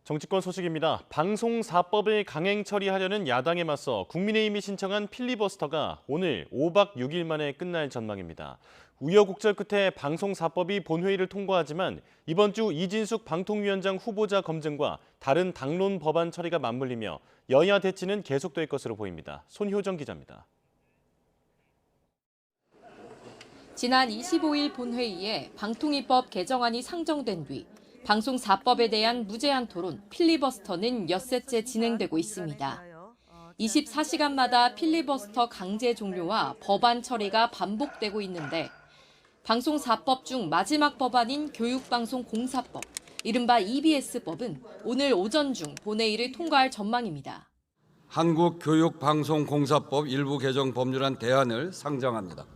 정치권 소식입니다. 방송 4법을 강행 처리하려는 야당에 맞서 국민의힘이 신청한 필리버스터가 오늘 5박 6일 만에 끝날 전망입니다. 우여곡절 끝에 방송 4법이 본회의를 통과하지만 이번 주 이진숙 방통위원장 후보자 검증과 다른 당론 법안 처리가 맞물리며 여야 대치는 계속될 것으로 보입니다. 손효정 기자입니다. 지난 25일 본회의에 방통위법 개정안이 상정된 뒤 방송 4법에 대한 무제한 토론 필리버스터는 엿새째 진행되고 있습니다. 24시간마다 필리버스터 강제 종료와 법안 처리가 반복되고 있는데 방송 4법 중 마지막 법안인 교육방송공사법, 이른바 EBS법은 오늘 오전 중 본회의를 통과할 전망입니다. 한국교육방송공사법 일부 개정 법률안 대안을 상정합니다.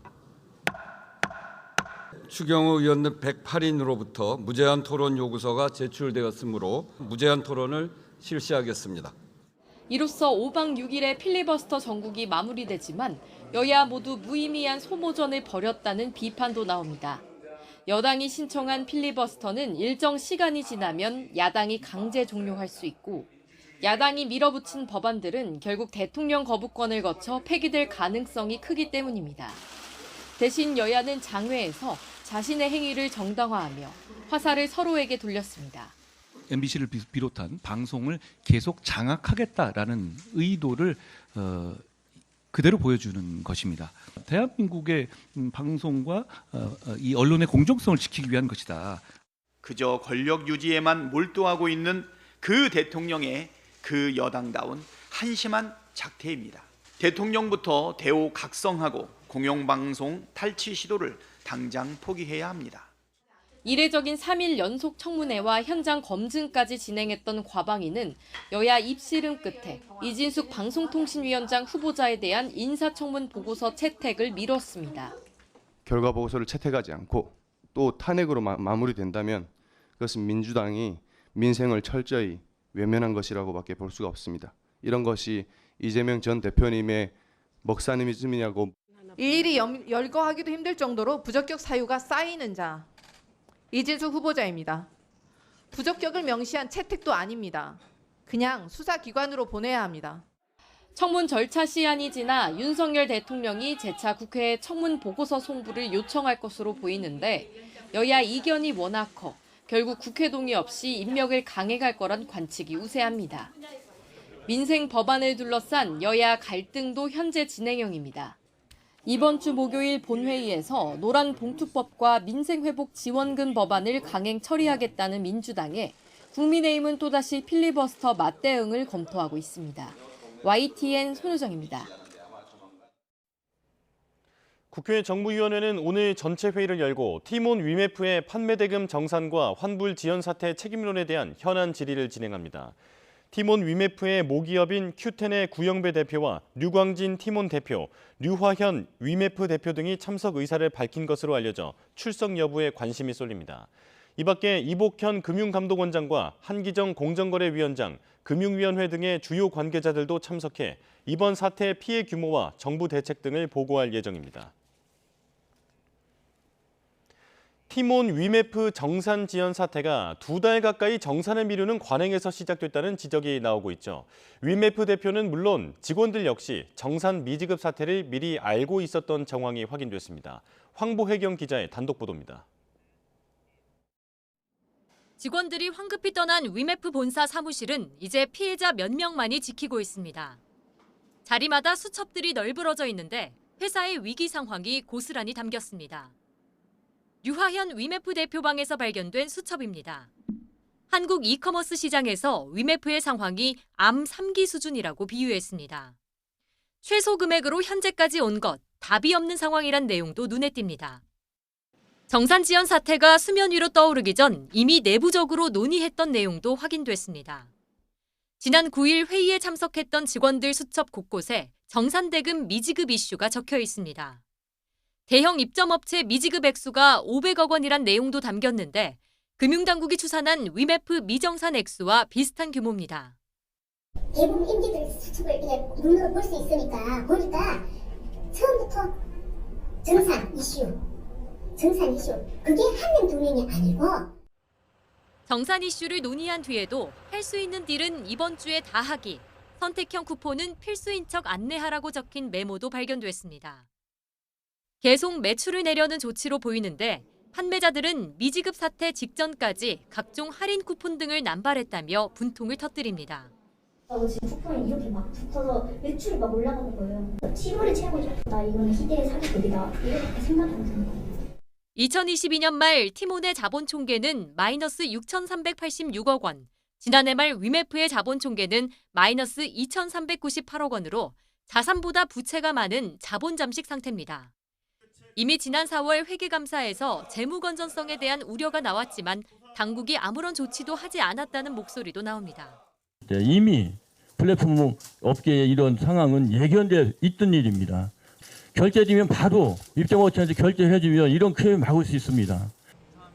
추경호 의원 등 108인으로부터 무제한 토론 요구서가 제출되었으므로 무제한 토론을 실시하겠습니다. 이로써 5박 6일의 필리버스터 전국이 마무리되지만 여야 모두 무의미한 소모전을 벌였다는 비판도 나옵니다. 여당이 신청한 필리버스터는 일정 시간이 지나면 야당이 강제 종료할 수 있고 야당이 밀어붙인 법안들은 결국 대통령 거부권을 거쳐 폐기될 가능성이 크기 때문입니다. 대신 여야는 장외에서 자신의 행위를 정당화하며 화살을 서로에게 돌렸습니다. MBC를 비롯한 방송을 계속 장악하겠다라는 의도를 그대로 보여주는 것입니다. 대한민국의 방송과 이 언론의 공정성을 지키기 위한 것이다. 그저 권력 유지에만 몰두하고 있는 그 대통령의 그 여당다운 한심한 작태입니다. 대통령부터 대오각성하고 공영방송 탈취 시도를 당장 포기해야 합니다. 이례적인 3일 연속 청문회와 현장 검증까지 진행했던 과방위는 여야 입씨름 끝에 이진숙 방송통신위원장 후보자에 대한 인사청문 보고서 채택을 미뤘습니다. 결과 보고서를 채택하지 않고 또 탄핵으로 마무리된다면 그것은 민주당이 민생을 철저히 외면한 것이라고밖에 볼 수가 없습니다. 이런 것이 이재명 전 대표님의 먹사니즘이냐고. 일일이 열거하기도 힘들 정도로 부적격 사유가 쌓이는 자, 이진숙 후보자입니다. 부적격을 명시한 채택도 아닙니다. 그냥 수사기관으로 보내야 합니다. 청문 절차 시한이 지나 윤석열 대통령이 재차 국회에 청문 보고서 송부를 요청할 것으로 보이는데 여야 이견이 워낙 커 결국 국회 동의 없이 입력을 강행할 거란 관측이 우세합니다. 민생 법안을 둘러싼 여야 갈등도 현재 진행형입니다. 이번 주 목요일 본회의에서 노란봉투법과 민생회복 지원금 법안을 강행 처리하겠다는 민주당에 국민의힘은 또다시 필리버스터 맞대응을 검토하고 있습니다. YTN 손효정입니다. 국회 정무위원회는 오늘 전체 회의를 열고 티몬 위메프의 판매 대금 정산과 환불 지연 사태 책임론에 대한 현안 질의를 진행합니다. 티몬 위메프의 모기업인 큐텐의 구영배 대표와 류광진 티몬 대표, 류화현 위메프 대표 등이 참석 의사를 밝힌 것으로 알려져 출석 여부에 관심이 쏠립니다. 이 밖에 이복현 금융감독원장과 한기정 공정거래위원장, 금융위원회 등의 주요 관계자들도 참석해 이번 사태의 피해 규모와 정부 대책 등을 보고할 예정입니다. 티몬 위메프 정산 지연 사태가 2달 가까이 정산을 미루는 관행에서 시작됐다는 지적이 나오고 있죠. 위메프 대표는 물론 직원들 역시 정산 미지급 사태를 미리 알고 있었던 정황이 확인됐습니다. 황보혜경 기자의 단독 보도입니다. 직원들이 황급히 떠난 위메프 본사 사무실은 이제 피해자 몇 명만이 지키고 있습니다. 자리마다 수첩들이 널브러져 있는데 회사의 위기 상황이 고스란히 담겼습니다. 류화현 위메프 대표방에서 발견된 수첩입니다. 한국 이커머스 시장에서 위메프의 상황이 암 3기 수준이라고 비유했습니다. 최소 금액으로 현재까지 온 것, 답이 없는 상황이란 내용도 눈에 띕니다. 정산 지연 사태가 수면 위로 떠오르기 전 이미 내부적으로 논의했던 내용도 확인됐습니다. 지난 9일 회의에 참석했던 직원들 수첩 곳곳에 정산대금 미지급 이슈가 적혀 있습니다. 대형 입점업체 미지급 액수가 500억 원이란 내용도 담겼는데 금융당국이 추산한 위메프 미정산 액수와 비슷한 규모입니다. 대부분 임기들 수첩을 그냥 눈으로 볼 수 있으니까 보니까 처음부터 정산 이슈 그게 한 명 두 명이 아니고 정산 이슈를 논의한 뒤에도 할 수 있는 딜은 이번 주에 다 하기, 선택형 쿠폰은 필수인 척 안내하라고 적힌 메모도 발견됐습니다. 계속 매출을 내려는 조치로 보이는데 판매자들은 미지급 사태 직전까지 각종 할인 쿠폰 등을 남발했다며 분통을 터뜨립니다. 지금 쿠폰이 이렇게 막 붙어서 매출이 막 올라가는 거예요. 7월에 최고였다. 이거는 희대의 사기급이다. 이렇게 생각이 안 드는 거예요. 2022년 말 티몬의 자본 총계는 마이너스 6,386억 원, 지난해 말 위메프의 자본 총계는 마이너스 2,398억 원으로 자산보다 부채가 많은 자본 잠식 상태입니다. 이미 지난 4월 회계감사에서 재무 건전성에 대한 우려가 나왔지만 당국이 아무런 조치도 하지 않았다는 목소리도 나옵니다. 이미 플랫폼 업계의 이런 상황은 예견돼 있던 일입니다. 결제되면 바로 입장원천에서 결제해주면 이런 크레임을 막을 수 있습니다.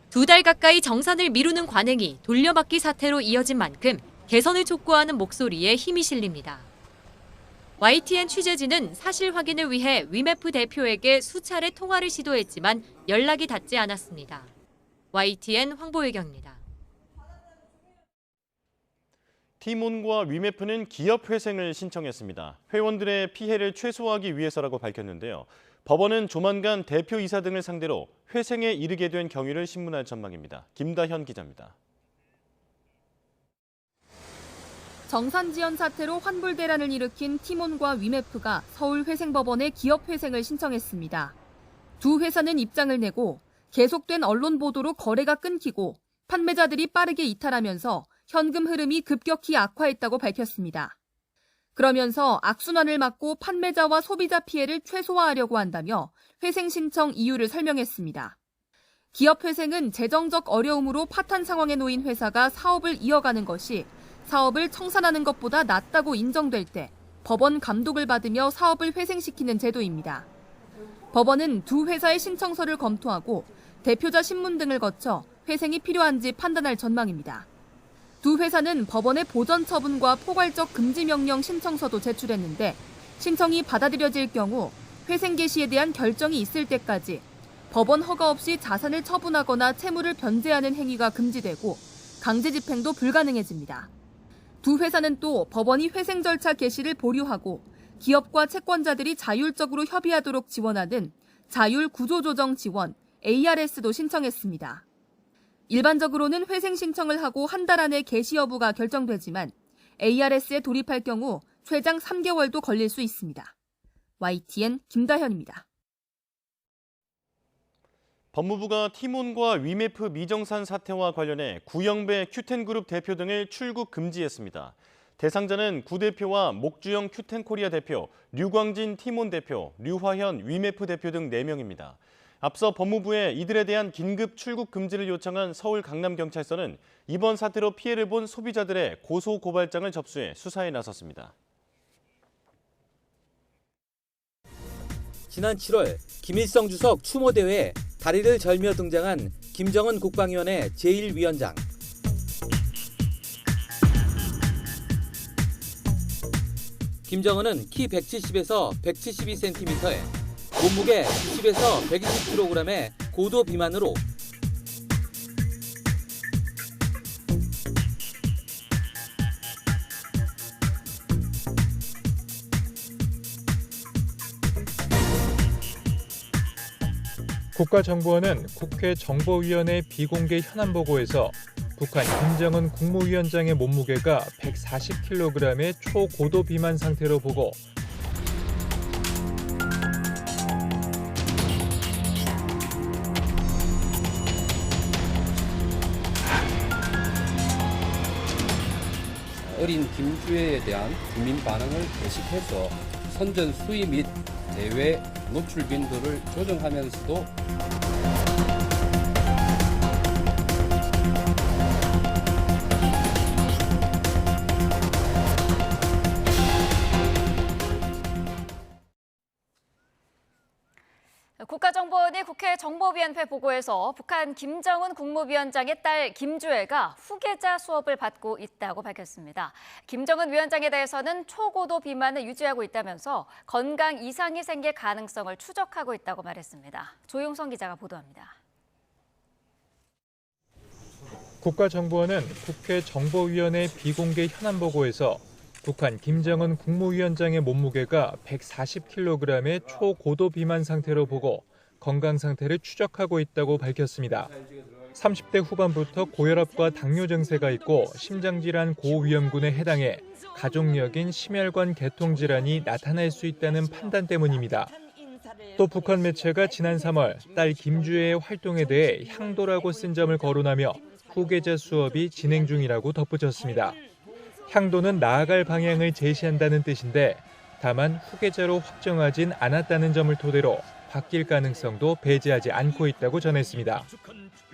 2달 가까이 정산을 미루는 관행이 돌려막기 사태로 이어진 만큼 개선을 촉구하는 목소리에 힘이 실립니다. YTN 취재진은 사실 확인을 위해 위메프 대표에게 수차례 통화를 시도했지만 연락이 닿지 않았습니다. YTN 황보혜경입니다. 티몬과 위메프는 기업 회생을 신청했습니다. 회원들의 피해를 최소화하기 위해서라고 밝혔는데요. 법원은 조만간 대표이사 등을 상대로 회생에 이르게 된 경위를 신문할 전망입니다. 김다현 기자입니다. 정산 지연 사태로 환불 대란을 일으킨 티몬과 위메프가 서울회생법원에 기업회생을 신청했습니다. 두 회사는 입장을 내고 계속된 언론 보도로 거래가 끊기고 판매자들이 빠르게 이탈하면서 현금 흐름이 급격히 악화했다고 밝혔습니다. 그러면서 악순환을 막고 판매자와 소비자 피해를 최소화하려고 한다며 회생 신청 이유를 설명했습니다. 기업회생은 재정적 어려움으로 파탄 상황에 놓인 회사가 사업을 이어가는 것이 사업을 청산하는 것보다 낫다고 인정될 때 법원 감독을 받으며 사업을 회생시키는 제도입니다. 법원은 두 회사의 신청서를 검토하고 대표자 신문 등을 거쳐 회생이 필요한지 판단할 전망입니다. 두 회사는 법원의 보전 처분과 포괄적 금지 명령 신청서도 제출했는데 신청이 받아들여질 경우 회생 개시에 대한 결정이 있을 때까지 법원 허가 없이 자산을 처분하거나 채무를 변제하는 행위가 금지되고 강제 집행도 불가능해집니다. 두 회사는 또 법원이 회생 절차 개시를 보류하고 기업과 채권자들이 자율적으로 협의하도록 지원하는 자율 구조조정 지원 ARS도 신청했습니다. 일반적으로는 회생 신청을 하고 한 달 안에 개시 여부가 결정되지만 ARS에 돌입할 경우 최장 3개월도 걸릴 수 있습니다. YTN 김다현입니다. 법무부가 티몬과 위메프 미정산 사태와 관련해 구영배 큐텐그룹 대표 등을 출국 금지했습니다. 대상자는 구 대표와 목주영 큐텐코리아 대표, 류광진 티몬 대표, 류화현 위메프 대표 등 4명입니다. 앞서 법무부에 이들에 대한 긴급 출국 금지를 요청한 서울 강남경찰서는 이번 사태로 피해를 본 소비자들의 고소 고발장을 접수해 수사에 나섰습니다. 지난 7월 김일성 주석 추모대회에 다리를 절며 등장한 김정은 국방위원회 제1위원장. 김정은은 키 170에서 172cm에 몸무게 90에서 120kg의 고도 비만으로 국가정보원은 국회 정보위원회 비공개 현안 보고에서 북한 김정은 국무위원장의 몸무게가 140kg의 초고도 비만 상태로 보고 어린 김주애에 대한 국민 반응을 의식해서 선전 수위 및 대외 노출 빈도를 조정하면서도 국가정보원이 국회 정보위원회 보고에서 북한 김정은 국무위원장의 딸 김주애가 후계자 수업을 받고 있다고 밝혔습니다. 김정은 위원장에 대해서는 초고도 비만을 유지하고 있다면서 건강 이상이 생길 가능성을 추적하고 있다고 말했습니다. 조용성 기자가 보도합니다. 국가정보원은 국회 정보위원회 비공개 현안 보고에서 북한 김정은 국무위원장의 몸무게가 140kg의 초고도 비만 상태로 보고 건강 상태를 추적하고 있다고 밝혔습니다. 30대 후반부터 고혈압과 당뇨 증세가 있고 심장질환 고위험군에 해당해 가족력인 심혈관 계통질환이 나타날 수 있다는 판단 때문입니다. 또 북한 매체가 지난 3월 딸 김주혜의 활동에 대해 향도라고 쓴 점을 거론하며 후계자 수업이 진행 중이라고 덧붙였습니다. 향도는 나아갈 방향을 제시한다는 뜻인데 다만 후계자로 확정하진 않았다는 점을 토대로 바뀔 가능성도 배제하지 않고 있다고 전했습니다.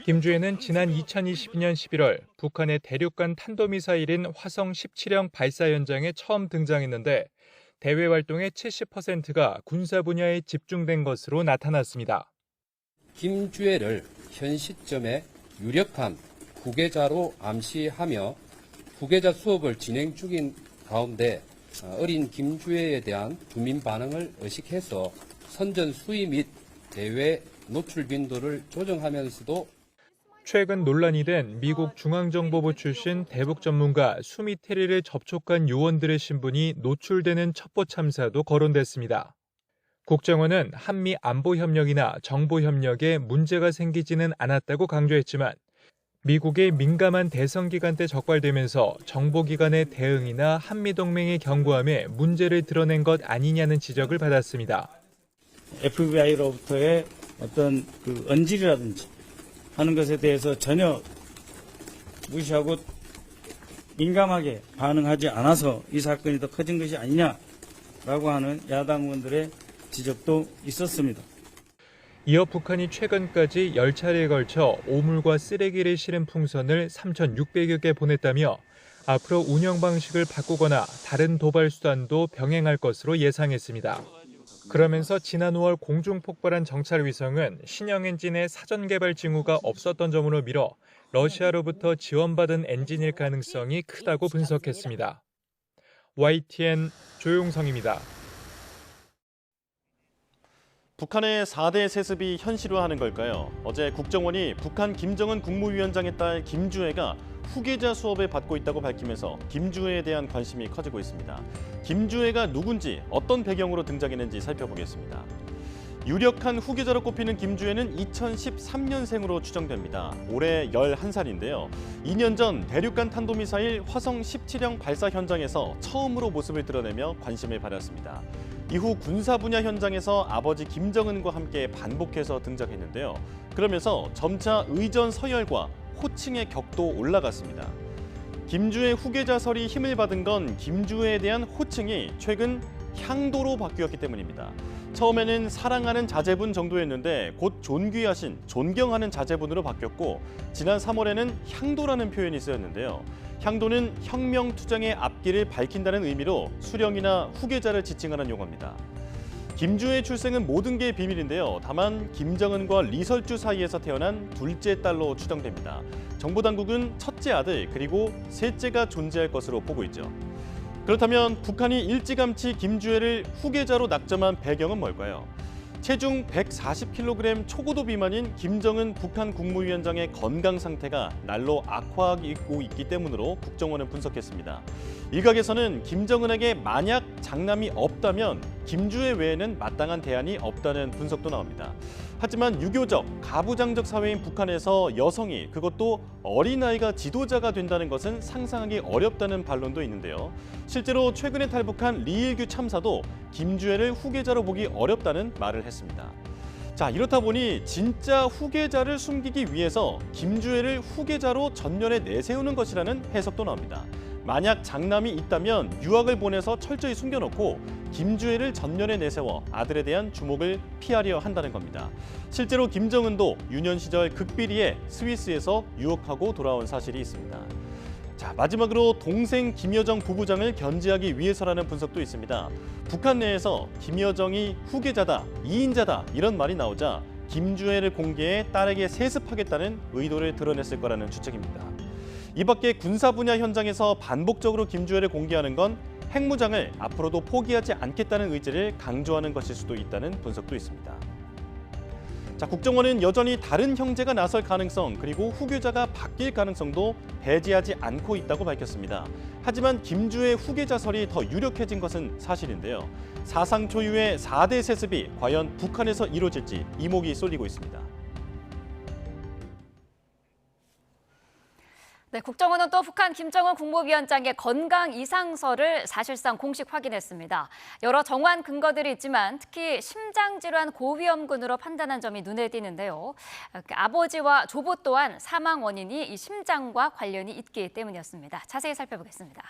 김주혜는 지난 2022년 11월 북한의 대륙간 탄도미사일인 화성 17형 발사 현장에 처음 등장했는데 대외 활동의 70%가 군사 분야에 집중된 것으로 나타났습니다. 김주혜를 현 시점에 유력한 후계자로 암시하며 후계자 수업을 진행 중인 가운데 어린 김주혜에 대한 주민 반응을 의식해서 선전 수위 및 대외 노출 빈도를 조정하면서도 최근 논란이 된 미국 중앙정보부 출신 대북 전문가 수미 테리를 접촉한 요원들의 신분이 노출되는 첩보 참사도 거론됐습니다. 국정원은 한미 안보 협력이나 정보 협력에 문제가 생기지는 않았다고 강조했지만 미국의 민감한 대선 기간 때 적발되면서 정보기관의 대응이나 한미동맹의 경고함에 문제를 드러낸 것 아니냐는 지적을 받았습니다. FBI로부터의 어떤 언질이라든지 하는 것에 대해서 전혀 무시하고 민감하게 반응하지 않아서 이 사건이 더 커진 것이 아니냐라고 하는 야당 의원들의 지적도 있었습니다. 이어 북한이 최근까지 10차례에 걸쳐 오물과 쓰레기를 실은 풍선을 3,600여 개 보냈다며 앞으로 운영 방식을 바꾸거나 다른 도발 수단도 병행할 것으로 예상했습니다. 그러면서 지난 5월 공중 폭발한 정찰 위성은 신형 엔진의 사전 개발 징후가 없었던 점으로 미뤄 러시아로부터 지원받은 엔진일 가능성이 크다고 분석했습니다. YTN 조용성입니다. 북한의 4대 세습이 현실화하는 걸까요? 어제 국정원이 북한 김정은 국무위원장의 딸 김주혜가 후계자 수업을 받고 있다고 밝히면서 김주혜에 대한 관심이 커지고 있습니다. 김주혜가 누군지 어떤 배경으로 등장했는지 살펴보겠습니다. 유력한 후계자로 꼽히는 김주혜는 2013년생으로 추정됩니다. 올해 11살인데요. 2년 전 대륙간 탄도미사일 화성 17형 발사 현장에서 처음으로 모습을 드러내며 관심을 받았습니다. 이후 군사 분야 현장에서 아버지 김정은과 함께 반복해서 등장했는데요. 그러면서 점차 의전 서열과 호칭의 격도 올라갔습니다. 김주혜 후계자설이 힘을 받은 건 김주혜에 대한 호칭이 최근 향도로 바뀌었기 때문입니다. 처음에는 사랑하는 자제분 정도였는데 곧 존귀하신, 존경하는 자제분으로 바뀌었고 지난 3월에는 향도라는 표현이 쓰였는데요. 향도는 혁명투쟁의 앞길을 밝힌다는 의미로 수령이나 후계자를 지칭하는 용어입니다. 김주혜의 출생은 모든 게 비밀인데요. 다만 김정은과 리설주 사이에서 태어난 둘째 딸로 추정됩니다. 정보당국은 첫째 아들 그리고 셋째가 존재할 것으로 보고 있죠. 그렇다면 북한이 일찌감치 김주혜를 후계자로 낙점한 배경은 뭘까요? 체중 140kg 초고도 비만인 김정은 북한 국무위원장의 건강 상태가 날로 악화하고 있기 때문으로 국정원은 분석했습니다. 일각에서는 김정은에게 만약 장남이 없다면 김주혜 외에는 마땅한 대안이 없다는 분석도 나옵니다. 하지만 유교적, 가부장적 사회인 북한에서 여성이 그것도 어린아이가 지도자가 된다는 것은 상상하기 어렵다는 반론도 있는데요. 실제로 최근에 탈북한 리일규 참사도 김주혜를 후계자로 보기 어렵다는 말을 했습니다. 자, 이렇다 보니 진짜 후계자를 숨기기 위해서 김주혜를 후계자로 전면에 내세우는 것이라는 해석도 나옵니다. 만약 장남이 있다면 유학을 보내서 철저히 숨겨놓고 김주혜를 전면에 내세워 아들에 대한 주목을 피하려 한다는 겁니다. 실제로 김정은도 유년 시절 극비리에 스위스에서 유학하고 돌아온 사실이 있습니다. 자, 마지막으로 동생 김여정 부부장을 견제하기 위해서라는 분석도 있습니다. 북한 내에서 김여정이 후계자다, 2인자다 이런 말이 나오자 김주혜를 공개해 딸에게 세습하겠다는 의도를 드러냈을 거라는 추측입니다. 이 밖에 군사 분야 현장에서 반복적으로 김주혜를 공개하는 건 핵무장을 앞으로도 포기하지 않겠다는 의지를 강조하는 것일 수도 있다는 분석도 있습니다. 자, 자, 국정원은 여전히 다른 형제가 나설 가능성 그리고 후계자가 바뀔 가능성도 배제하지 않고 있다고 밝혔습니다. 하지만 김주의 후계자설이 더 유력해진 것은 사실인데요. 사상 초유의 4대 세습이 과연 북한에서 이루어질지 이목이 쏠리고 있습니다. 네, 국정원은 또 북한 김정은 국무위원장의 건강 이상설을 사실상 공식 확인했습니다. 여러 정황 근거들이 있지만 특히 심장질환 고위험군으로 판단한 점이 눈에 띄는데요. 아버지와 조부 또한 사망 원인이 이 심장과 관련이 있기 때문이었습니다. 자세히 살펴보겠습니다.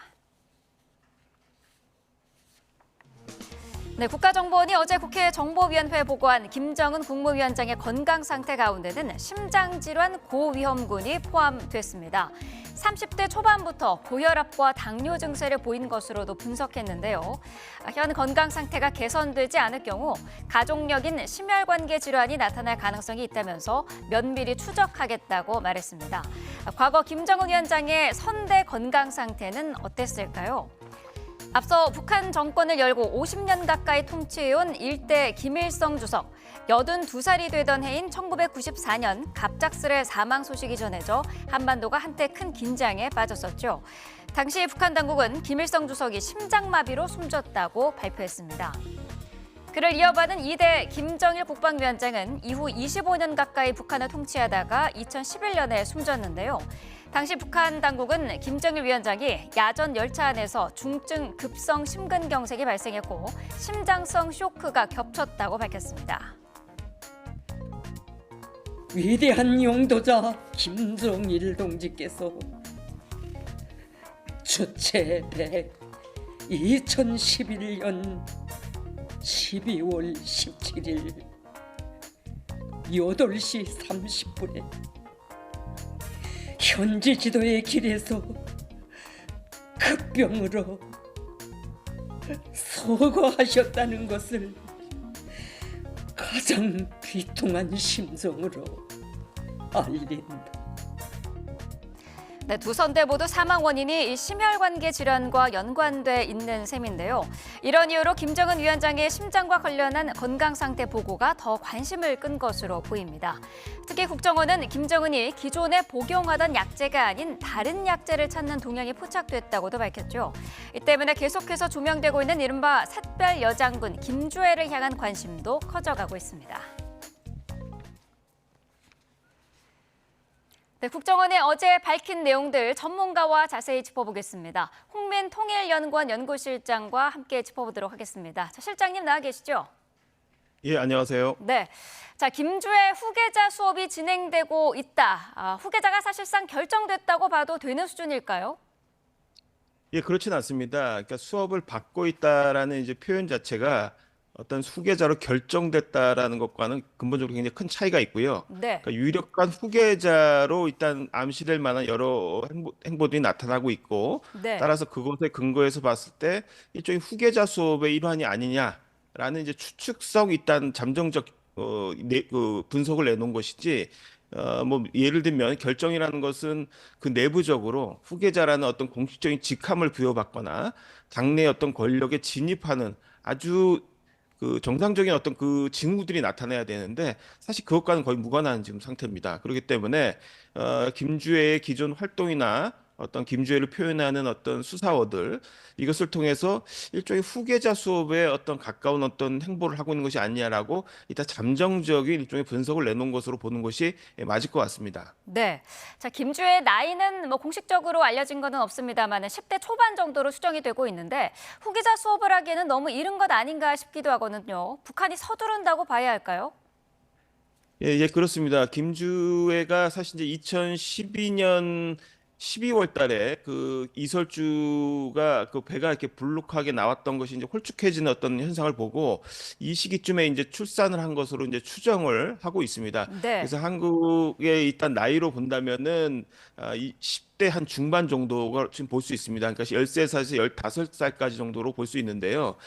네, 국가정보원이 어제 국회 정보위원회에 보고한 김정은 국무위원장의 건강 상태 가운데는 심장질환 고위험군이 포함됐습니다. 30대 초반부터 고혈압과 당뇨 증세를 보인 것으로도 분석했는데요. 현 건강 상태가 개선되지 않을 경우 가족력인 심혈관계 질환이 나타날 가능성이 있다면서 면밀히 추적하겠다고 말했습니다. 과거 김정은 위원장의 선대 건강 상태는 어땠을까요? 앞서 북한 정권을 열고 50년 가까이 통치해온 일대 김일성 주석, 82살이 되던 해인 1994년 갑작스레 사망 소식이 전해져 한반도가 한때 큰 긴장에 빠졌었죠. 당시 북한 당국은 김일성 주석이 심장마비로 숨졌다고 발표했습니다. 그를 이어받은 2대 김정일 국방위원장은 이후 25년 가까이 북한을 통치하다가 2011년에 숨졌는데요. 당시 북한 당국은 김정일 위원장이 야전 열차 안에서 중증 급성 심근경색이 발생했고 심장성 쇼크가 겹쳤다고 밝혔습니다. 위대한 용도자 김정일 동지께서 주체 100 2011년 12월 17일 8시 30분에 현지 지도의 길에서 급병으로 서거하셨다는 것을 가장 비통한 심정으로 알린다. 네, 두 선대 모두 사망 원인이 이 심혈관계 질환과 연관돼 있는 셈인데요. 이런 이유로 김정은 위원장의 심장과 관련한 건강 상태 보고가 더 관심을 끈 것으로 보입니다. 특히 국정원은 김정은이 기존에 복용하던 약제가 아닌 다른 약제를 찾는 동향이 포착됐다고도 밝혔죠. 이 때문에 계속해서 조명되고 있는 이른바 샛별 여장군 김주애를 향한 관심도 커져가고 있습니다. 네, 국정원이 어제 밝힌 내용들 전문가와 자세히 짚어보겠습니다. 홍민 통일연구원 연구실장과 함께 짚어보도록 하겠습니다. 자, 실장님 나와 계시죠? 예, 안녕하세요. 네, 자 김주의 후계자 수업이 진행되고 있다. 후계자가 사실상 결정됐다고 봐도 되는 수준일까요? 예, 그렇진 않습니다. 그러니까 수업을 받고 있다라는 이제 표현 자체가 어떤 후계자로 결정됐다라는 것과는 근본적으로 굉장히 큰 차이가 있고요. 네. 그러니까 유력한 후계자로 일단 암시될 만한 여러 행보들이 나타나고 있고, 네. 따라서 그것에 근거해서 봤을 때 일종의 후계자 수업의 일환이 아니냐라는 이제 추측성 일단 잠정적 분석을 내놓은 것이지. 뭐 예를 들면 결정이라는 것은 그 내부적으로 후계자라는 어떤 공식적인 직함을 부여받거나 당내 어떤 권력에 진입하는 아주 그 정상적인 어떤 그 징후들이 나타나야 되는데 사실 그것과는 거의 무관한 지금 상태입니다. 그렇기 때문에 김주애의 기존 활동이나 어떤 김주애를 표현하는 어떤 수사어들 이것을 통해서 일종의 후계자 수업에 어떤 가까운 어떤 행보를 하고 있는 것이 아니냐라고 일단 잠정적인 일종의 분석을 내놓은 것으로 보는 것이 맞을 것 같습니다. 네, 자 김주의 나이는 뭐 공식적으로 알려진 것은 없습니다만 10대 초반 정도로 추정이 되고 있는데 후계자 수업을 하기에는 너무 이른 것 아닌가 싶기도 하거든요. 북한이 서두른다고 봐야 할까요? 예, 그렇습니다. 김주애가 사실 이제 2012년 12월 달에 그 이설주가 그 배가 이렇게 불룩하게 나왔던 것이 이제 홀쭉해지는 어떤 현상을 보고 이 시기쯤에 이제 출산을 한 것으로 이제 추정을 하고 있습니다. 네. 그래서 한국의 일단 나이로 본다면은 10대 한 중반 정도가 지금 볼 수 있습니다. 그러니까 13살에서 15살까지 정도로 볼 수 있는데요.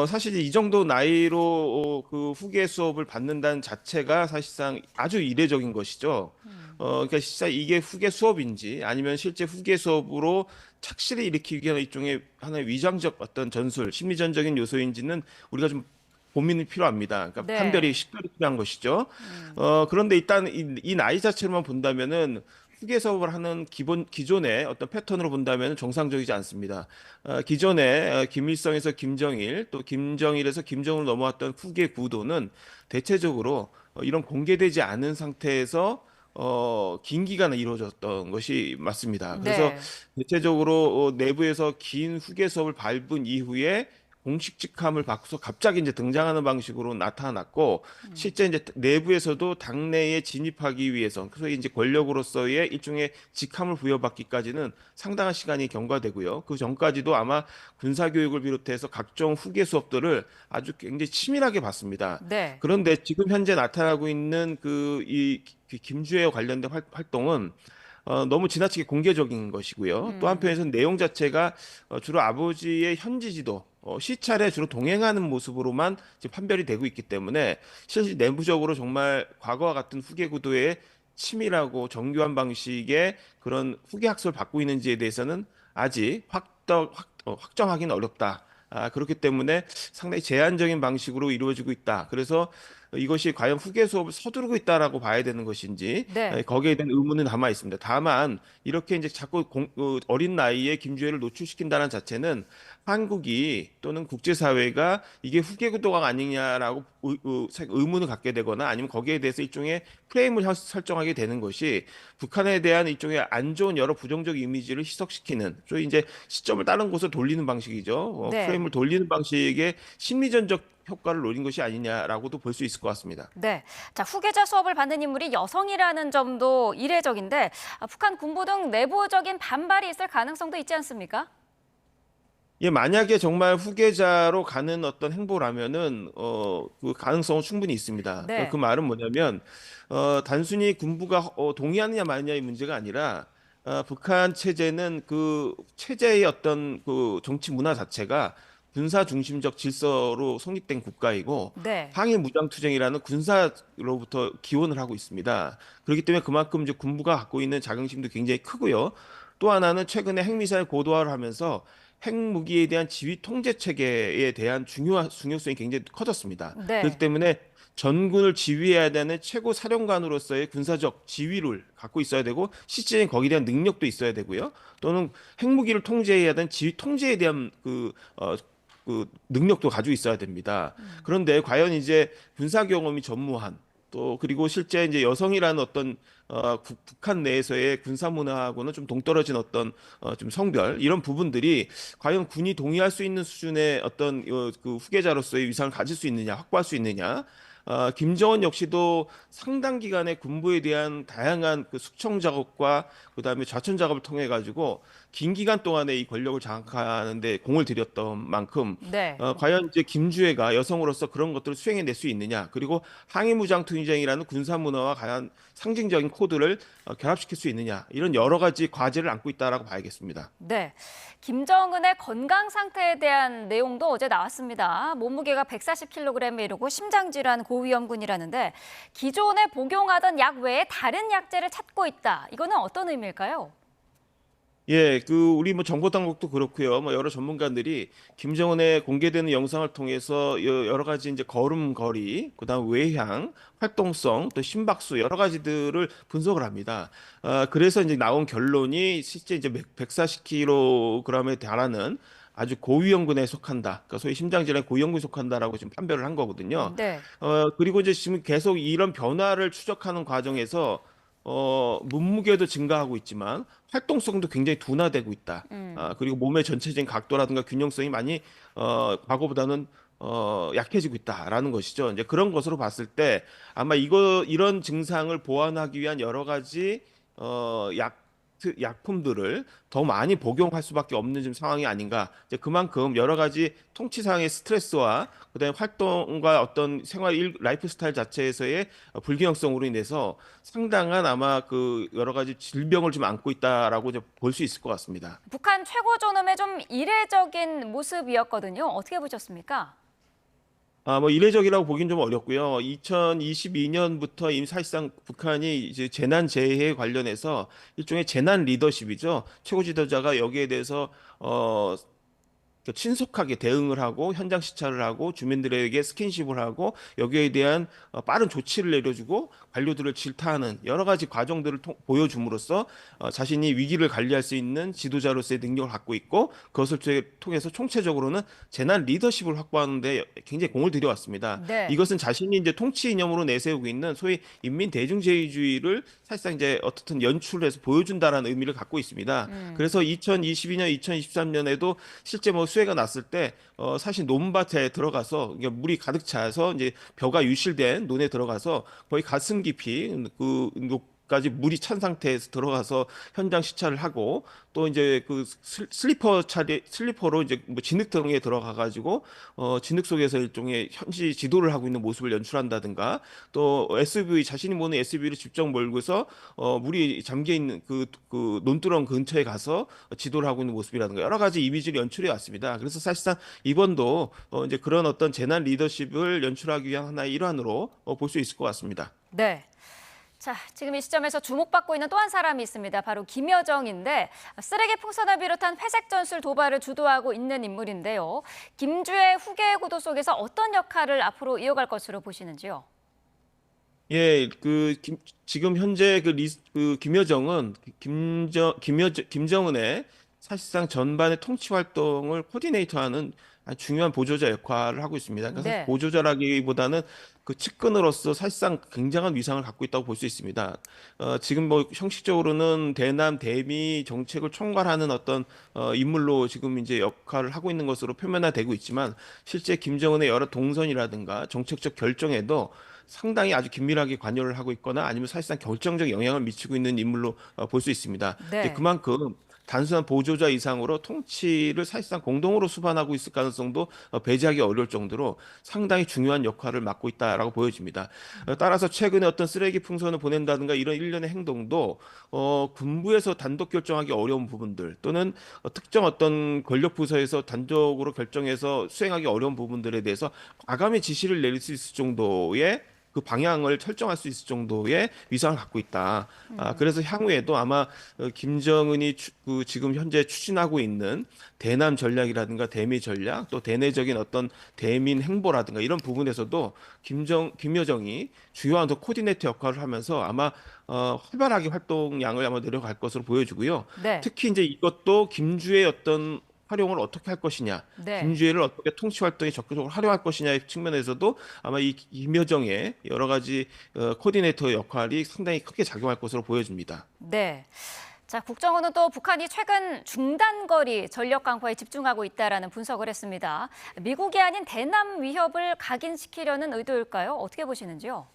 사실 이 정도 나이로 그 후계 수업을 받는다는 자체가 사실상 아주 이례적인 것이죠. 그러니까 진짜 이게 후계 수업인지 아니면 실제 후계 수업으로 착시를 일으키기 위한 일종의 하나의 위장적 어떤 전술, 심리전적인 요소인지는 우리가 좀 고민이 필요합니다. 그러니까 네. 판별이 식별이 필요한 것이죠. 그런데 일단 이 나이 자체로만 본다면은 후계 사업을 하는 기존의 어떤 패턴으로 본다면 정상적이지 않습니다. 기존에 김일성에서 김정일, 또 김정일에서 김정으로 넘어왔던 후계 구도는 대체적으로 이런 공개되지 않은 상태에서 긴 기간을 이루어졌던 것이 맞습니다. 그래서 네. 대체적으로 내부에서 긴 후계 수업을 밟은 이후에 공식 직함을 바꿔서 갑자기 이제 등장하는 방식으로 나타났고, 실제 이제 내부에서도 당내에 진입하기 위해서, 소위 이제 권력으로서의 일종의 직함을 부여받기까지는 상당한 시간이 경과되고요. 그 전까지도 아마 군사교육을 비롯해서 각종 후계 수업들을 아주 굉장히 치밀하게 봤습니다. 네. 그런데 지금 현재 나타나고 있는 김주애와 관련된 활동은 너무 지나치게 공개적인 것이고요. 또 한편에서는 내용 자체가 주로 아버지의 현지 지도, 시찰에 주로 동행하는 모습으로만 지금 판별이 되고 있기 때문에 실질 내부적으로 정말 과거와 같은 후계 구도의 치밀하고 정교한 방식의 그런 후계 학습을 받고 있는지에 대해서는 아직 확정하기는 어렵다. 그렇기 때문에 상당히 제한적인 방식으로 이루어지고 있다. 그래서 이것이 과연 후계 수업을 서두르고 있다라고 봐야 되는 것인지 네. 거기에 대한 의문은 남아 있습니다. 다만 이렇게 이제 자꾸 어린 나이에 김주애를 노출시킨다는 자체는 한국이 또는 국제사회가 이게 후계 구도가 아니냐라고 의문을 갖게 되거나 아니면 거기에 대해서 일종의 프레임을 설정하게 되는 것이 북한에 대한 일종의 안 좋은 여러 부정적 이미지를 희석시키는, 소위 이제 시점을 다른 곳으로 돌리는 방식이죠. 네. 프레임을 돌리는 방식의 심리전적 효과를 노린 것이 아니냐라고도 볼 수 있을 것 같습니다. 네. 자, 후계자 수업을 받는 인물이 여성이라는 점도 이례적인데 북한 군부 등 내부적인 반발이 있을 가능성도 있지 않습니까? 예, 만약에 정말 후계자로 가는 어떤 행보라면은 그 가능성은 충분히 있습니다. 네. 그 말은 뭐냐면 단순히 군부가 동의하느냐 마느냐의 문제가 아니라 북한 체제는 그 체제의 어떤 그 정치 문화 자체가 군사 중심적 질서로 성립된 국가이고 네. 항일 무장투쟁이라는 군사로부터 기원을 하고 있습니다. 그렇기 때문에 그만큼 이제 군부가 갖고 있는 자긍심도 굉장히 크고요. 또 하나는 최근에 핵미사일 고도화를 하면서 핵무기에 대한 지휘 통제 체계에 대한 중요성이 굉장히 커졌습니다. 네. 그렇기 때문에 전군을 지휘해야 되는 최고 사령관으로서의 군사적 지휘를 갖고 있어야 되고 실질적인 거기에 대한 능력도 있어야 되고요. 또는 핵무기를 통제해야 되는 지휘 통제에 대한 그 능력도 가지고 있어야 됩니다. 그런데 과연 이제 군사 경험이 전무한, 또 그리고 실제 이제 여성이라는 어떤 북한 내에서의 군사 문화하고는 좀 동떨어진 어떤 좀 성별, 이런 부분들이 과연 군이 동의할 수 있는 수준의 어떤 그 후계자로서의 위상을 가질 수 있느냐, 확보할 수 있느냐. 김정은 역시도 상당 기간의 군부에 대한 다양한 그 숙청 작업과 그다음에 좌천 작업을 통해 가지고 긴 기간 동안에 이 권력을 장악하는 데 공을 들였던 만큼 네. 과연 이제 김주애가 여성으로서 그런 것들을 수행해낼 수 있느냐, 그리고 항일무장투쟁이라는 군사 문화와 과연 상징적인 코드를 결합시킬 수 있느냐, 이런 여러 가지 과제를 안고 있다라고 봐야겠습니다. 네. 김정은의 건강 상태에 대한 내용도 어제 나왔습니다. 몸무게가 140kg에 이르고 심장질환 고위험군이라는데 기존에 복용하던 약 외에 다른 약제를 찾고 있다. 이거는 어떤 의미일까요? 예, 우리 정보 당국도 그렇고요. 여러 전문가들이 김정은의 공개되는 영상을 통해서 여러 가지 이제 걸음걸이, 그다음 외향, 활동성, 또 심박수 여러 가지들을 분석을 합니다. 그래서 이제 나온 결론이 실제 이제 140kg에 달하는 아주 고위험군에 속한다. 그러니까 소위 심장질환 고위험군에 속한다라고 지금 판별을 한 거거든요. 네. 그리고 이제 지금 계속 이런 변화를 추적하는 과정에서 몸무게도 증가하고 있지만 활동성도 굉장히 둔화되고 있다. 그리고 몸의 전체적인 각도라든가 균형성이 많이 과거보다는 약해지고 있다라는 것이죠. 이제 그런 것으로 봤을 때 아마 이런 증상을 보완하기 위한 여러 가지 약품들을 더 많이 복용할 수밖에 없는 지금 상황이 아닌가. 이제 그만큼 여러 가지 통치상의 스트레스와 그다음에 활동과 어떤 라이프 스타일 자체에서의 불균형성으로 인해서 상당한 아마 여러 가지 질병을 좀 안고 있다라고 볼 수 있을 것 같습니다. 북한 최고 존엄의 좀 이례적인 모습이었거든요. 어떻게 보셨습니까? 이례적이라고 보긴 좀 어렵고요. 2022년부터 이미 사실상 북한이 이제 재난 재해에 관련해서 일종의 재난 리더십이죠. 최고 지도자가 여기에 대해서 신속하게 대응을 하고 현장 시찰을 하고 주민들에게 스킨십을 하고 여기에 대한 빠른 조치를 내려주고 관료들을 질타하는 여러 가지 과정들을 보여줌으로써 자신이 위기를 관리할 수 있는 지도자로서의 능력을 갖고 있고 그것을 통해서 총체적으로는 재난 리더십을 확보하는 데 굉장히 공을 들여왔습니다. 네. 이것은 자신이 이제 통치 이념으로 내세우고 있는 소위 인민 대중제주의를 사실상 이제 어떻든 연출해서 보여준다라는 의미를 갖고 있습니다. 그래서 2022년, 2023년에도 실제 뭐 수해가 났을 때 사실 논밭에 들어가서 물이 가득 차서 이제 벼가 유실된 논에 들어가서 거의 가슴 깊이 까지 물이 찬 상태에서 들어가서 현장 시찰을 하고 또 이제 그 슬리퍼로 이제 뭐 진흙등에 들어가 가지고 진흙 속에서 일종의 현지 지도를 하고 있는 모습을 연출한다든가 또 SUV 자신이 모는 SUV를 직접 몰고서 물이 잠겨 있는 그 논두렁 근처에 가서 지도를 하고 있는 모습이라든가 여러 가지 이미지를 연출해 왔습니다. 그래서 사실상 이번도 이제 그런 어떤 재난 리더십을 연출하기 위한 하나의 일환으로 볼 수 있을 것 같습니다. 네. 자, 지금 이 시점에서 주목받고 있는 또 한 사람이 있습니다. 바로 김여정인데 쓰레기 풍선을 비롯한 회색 전술 도발을 주도하고 있는 인물인데요. 김주의 후계 구도 속에서 어떤 역할을 앞으로 이어갈 것으로 보시는지요? 예, 지금 현재 김여정은 김정은의 사실상 전반의 통치 활동을 코디네이터하는 아주 중요한 보조자 역할을 하고 있습니다. 그러니까 네. 보조자라기보다는 그 측근으로서 사실상 굉장한 위상을 갖고 있다고 볼 수 있습니다. 지금 뭐 형식적으로는 대남 대미 정책을 총괄하는 어떤 인물로 지금 이제 역할을 하고 있는 것으로 표면화되고 있지만 실제 김정은의 여러 동선이라든가 정책적 결정에도 상당히 아주 긴밀하게 관여를 하고 있거나 아니면 사실상 결정적 영향을 미치고 있는 인물로 볼 수 있습니다. 네. 그만큼 단순한 보조자 이상으로 통치를 사실상 공동으로 수반하고 있을 가능성도 배제하기 어려울 정도로 상당히 중요한 역할을 맡고 있다라고 보여집니다. 따라서 최근에 어떤 쓰레기 풍선을 보낸다든가 이런 일련의 행동도 군부에서 단독 결정하기 어려운 부분들 또는 특정 어떤 권력 부서에서 단독으로 결정해서 수행하기 어려운 부분들에 대해서 과감히 지시를 내릴 수 있을 정도의 그 방향을 설정할 수 있을 정도의 위상을 갖고 있다. 그래서 향후에도 아마 김정은이 지금 현재 추진하고 있는 대남 전략이라든가 대미 전략, 또 대내적인 어떤 대민 행보라든가 이런 부분에서도 김여정이 주요한 코디네이터 역할을 하면서 아마 활발하게 활동량을 아마 내려갈 것으로 보여지고요. 네. 특히 이제 이것도 김주의 어떤 활용을 어떻게 할 것이냐, 네. 김주혜를 어떻게 통치 활동에 적극적으로 활용할 것이냐의 측면에서도 아마 이 김여정의 여러 가지 코디네이터 역할이 상당히 크게 작용할 것으로 보여집니다. 네. 자, 국정원은 또 북한이 최근 중단거리 전력 강화에 집중하고 있다라는 분석을 했습니다. 미국이 아닌 대남 위협을 각인시키려는 의도일까요? 어떻게 보시는지요?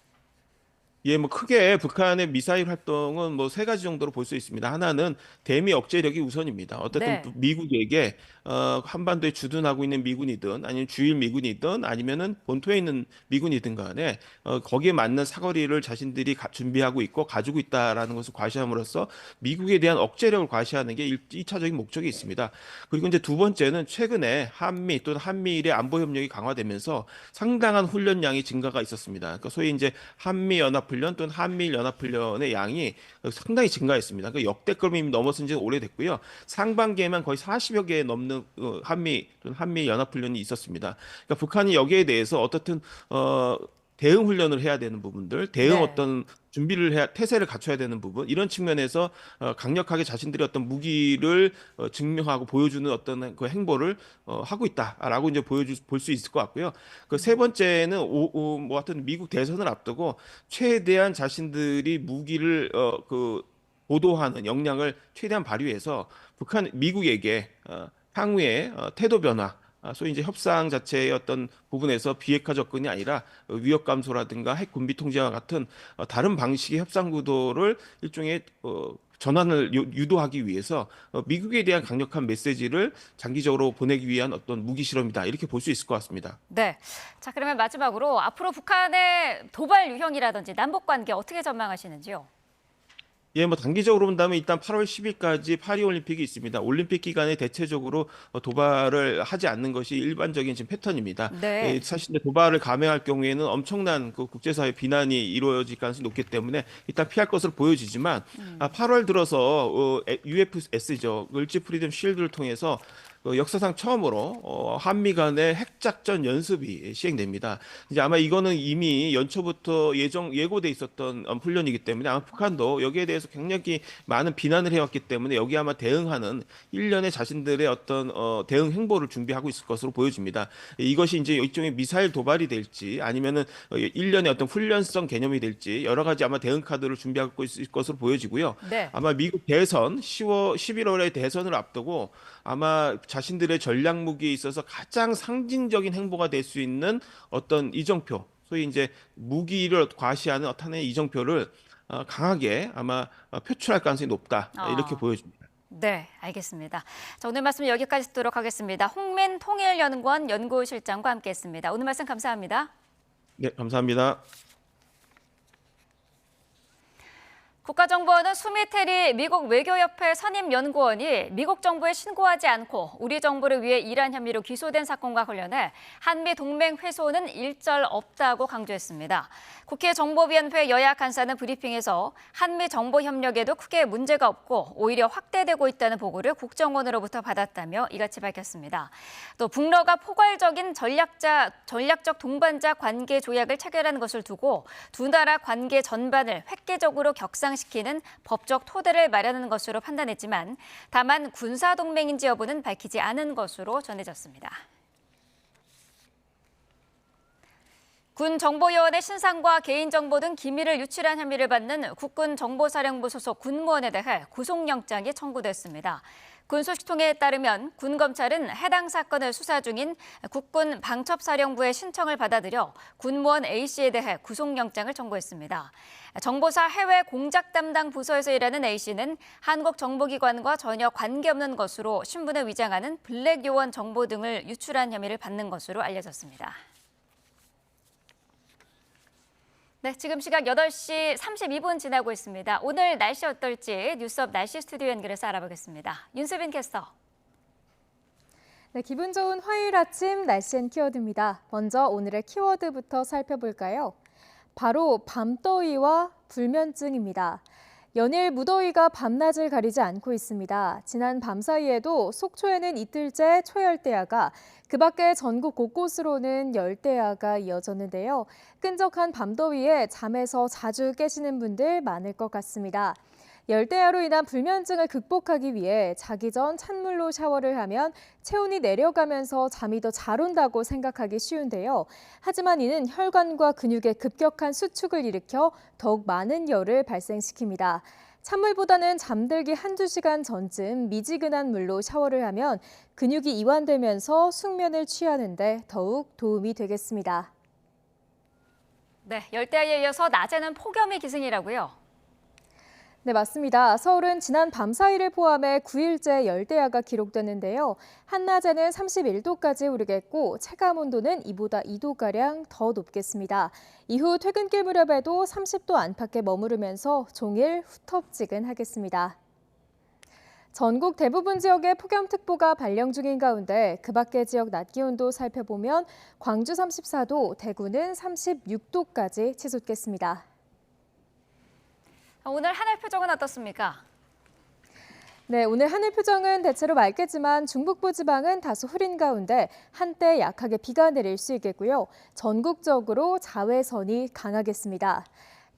예, 뭐 크게 북한의 미사일 활동은 뭐 세 가지 정도로 볼 수 있습니다. 하나는 대미 억제력이 우선입니다. 어쨌든 네. 미국에게 한반도에 주둔하고 있는 미군이든 아니면 주일 미군이든 아니면은 본토에 있는 미군이든 간에 거기에 맞는 사거리를 자신들이 준비하고 있고 가지고 있다라는 것을 과시함으로써 미국에 대한 억제력을 과시하는 게 1차적인 목적이 있습니다. 그리고 이제 두 번째는 최근에 한미 또는 한미일의 안보 협력이 강화되면서 상당한 훈련량이 증가가 있었습니다. 그러니까 소위 이제 한미 연합훈련 또는 한미일 연합훈련의 양이 상당히 증가했습니다. 그 역대급을 이미 넘어선 지는 오래됐고요. 상반기에만 거의 40여 개 넘는 한미 연합훈련이 있었습니다. 그러니까 북한이 여기에 대해서 어떻든 대응 훈련을 해야 되는 부분들, 대응 네. 어떤 준비를 해야 태세를 갖춰야 되는 부분 이런 측면에서 강력하게 자신들이 어떤 무기를 증명하고 보여주는 어떤 그 행보를 하고 있다라고 이제 볼 수 있을 것 같고요. 그 세 번째는 뭐 하여튼 미국 대선을 앞두고 최대한 자신들이 무기를 보도하는 역량을 최대한 발휘해서 미국에게 향후에 태도 변화, 소위 이제 협상 자체의 어떤 부분에서 비핵화 접근이 아니라 위협 감소라든가 핵 군비 통제와 같은 다른 방식의 협상 구도를 일종의 전환을 유도하기 위해서 미국에 대한 강력한 메시지를 장기적으로 보내기 위한 어떤 무기 실험이다 이렇게 볼 수 있을 것 같습니다. 네. 자, 그러면 마지막으로 앞으로 북한의 도발 유형이라든지 남북 관계 어떻게 전망하시는지요? 예, 뭐 단기적으로 본다면 일단 8월 10일까지 파리 올림픽이 있습니다. 올림픽 기간에 대체적으로 도발을 하지 않는 것이 일반적인 지금 패턴입니다. 네. 예, 사실 도발을 감행할 경우에는 엄청난 그 국제사회 비난이 이루어질 가능성이 높기 때문에 일단 피할 것으로 보여지지만 8월 들어서 UFS죠. 을지 프리덤 쉴드를 통해서 역사상 처음으로 한미 간의 핵작전 연습이 시행됩니다. 이제 아마 이거는 이미 연초부터 예고돼 있었던 훈련이기 때문에 아마 북한도 여기에 대해서 굉장히 많은 비난을 해왔기 때문에 여기 아마 대응하는 일련의 자신들의 어떤 대응 행보를 준비하고 있을 것으로 보여집니다. 이것이 이제 일종의 미사일 도발이 될지 아니면은 일련의 어떤 훈련성 개념이 될지 여러 가지 아마 대응 카드를 준비하고 있을 것으로 보여지고요. 네. 아마 미국 대선 11월에 대선을 앞두고 아마 자신들의 전략 무기에 있어서 가장 상징적인 행보가 될 수 있는 어떤 이정표, 소위 이제 무기를 과시하는 어떤 이정표를 강하게 아마 표출할 가능성이 높다 이렇게 보여집니다. 네, 알겠습니다. 자, 오늘 말씀 여기까지 듣도록 하겠습니다. 홍민 통일연구원 연구실장과 함께했습니다. 오늘 말씀 감사합니다. 네, 감사합니다. 국가정보원은 수미테리 미국 외교협회 선임연구원이 미국 정부에 신고하지 않고 우리 정부를 위해 일한 혐의로 기소된 사건과 관련해 한미 동맹 훼손은 일절 없다고 강조했습니다. 국회 정보위원회 여야 간사는 브리핑에서 한미 정보 협력에도 크게 문제가 없고 오히려 확대되고 있다는 보고를 국정원으로부터 받았다며 이같이 밝혔습니다. 또 북러가 포괄적인 전략적 동반자 관계 조약을 체결한 것을 두고 두 나라 관계 전반을 획기적으로 격상시키는 법적 토대를 마련하는 것으로 판단했지만 다만 군사동맹인지 여부는 밝히지 않은 것으로 전해졌습니다. 군정보요원의 신상과 개인정보 등 기밀을 유출한 혐의를 받는 국군정보사령부 소속 군무원에 대해 구속영장이 청구됐습니다. 군 소식통에 따르면 군 검찰은 해당 사건을 수사 중인 국군 방첩사령부의 신청을 받아들여 군무원 A씨에 대해 구속영장을 청구했습니다. 정보사 해외 공작 담당 부서에서 일하는 A씨는 한국 정보기관과 전혀 관계없는 것으로 신분을 위장하는 블랙 요원 정보 등을 유출한 혐의를 받는 것으로 알려졌습니다. 네, 지금 시각 8시 32분 지나고 있습니다. 오늘 날씨 어떨지 뉴스업 날씨 스튜디오 연결해서 알아보겠습니다. 윤수빈 캐스터. 네, 기분 좋은 화요일 아침 날씨 앤 키워드입니다. 먼저 오늘의 키워드부터 살펴볼까요? 바로 밤더위와 불면증입니다. 연일 무더위가 밤낮을 가리지 않고 있습니다. 지난 밤 사이에도 속초에는 이틀째 초열대야가, 그 밖에 전국 곳곳으로는 열대야가 이어졌는데요. 끈적한 밤더위에 잠에서 자주 깨시는 분들 많을 것 같습니다. 열대야로 인한 불면증을 극복하기 위해 자기 전 찬물로 샤워를 하면 체온이 내려가면서 잠이 더 잘 온다고 생각하기 쉬운데요. 하지만 이는 혈관과 근육의 급격한 수축을 일으켜 더욱 많은 열을 발생시킵니다. 찬물보다는 잠들기 1~2시간 전쯤 미지근한 물로 샤워를 하면 근육이 이완되면서 숙면을 취하는 데 더욱 도움이 되겠습니다. 네, 열대야에 이어서 낮에는 폭염이 기승이라고요? 네, 맞습니다. 서울은 지난 밤 사이를 포함해 9일째 열대야가 기록됐는데요. 한낮에는 31도까지 오르겠고 체감온도는 이보다 2도가량 더 높겠습니다. 이후 퇴근길 무렵에도 30도 안팎에 머무르면서 종일 후텁지근하겠습니다. 전국 대부분 지역에 폭염특보가 발령 중인 가운데 그 밖의 지역 낮 기온도 살펴보면 광주 34도, 대구는 36도까지 치솟겠습니다. 오늘 하늘 표정은 어떻습니까? 네, 오늘 하늘 표정은 대체로 맑겠지만 중북부 지방은 다소 흐린 가운데 한때 약하게 비가 내릴 수 있겠고요. 전국적으로 자외선이 강하겠습니다.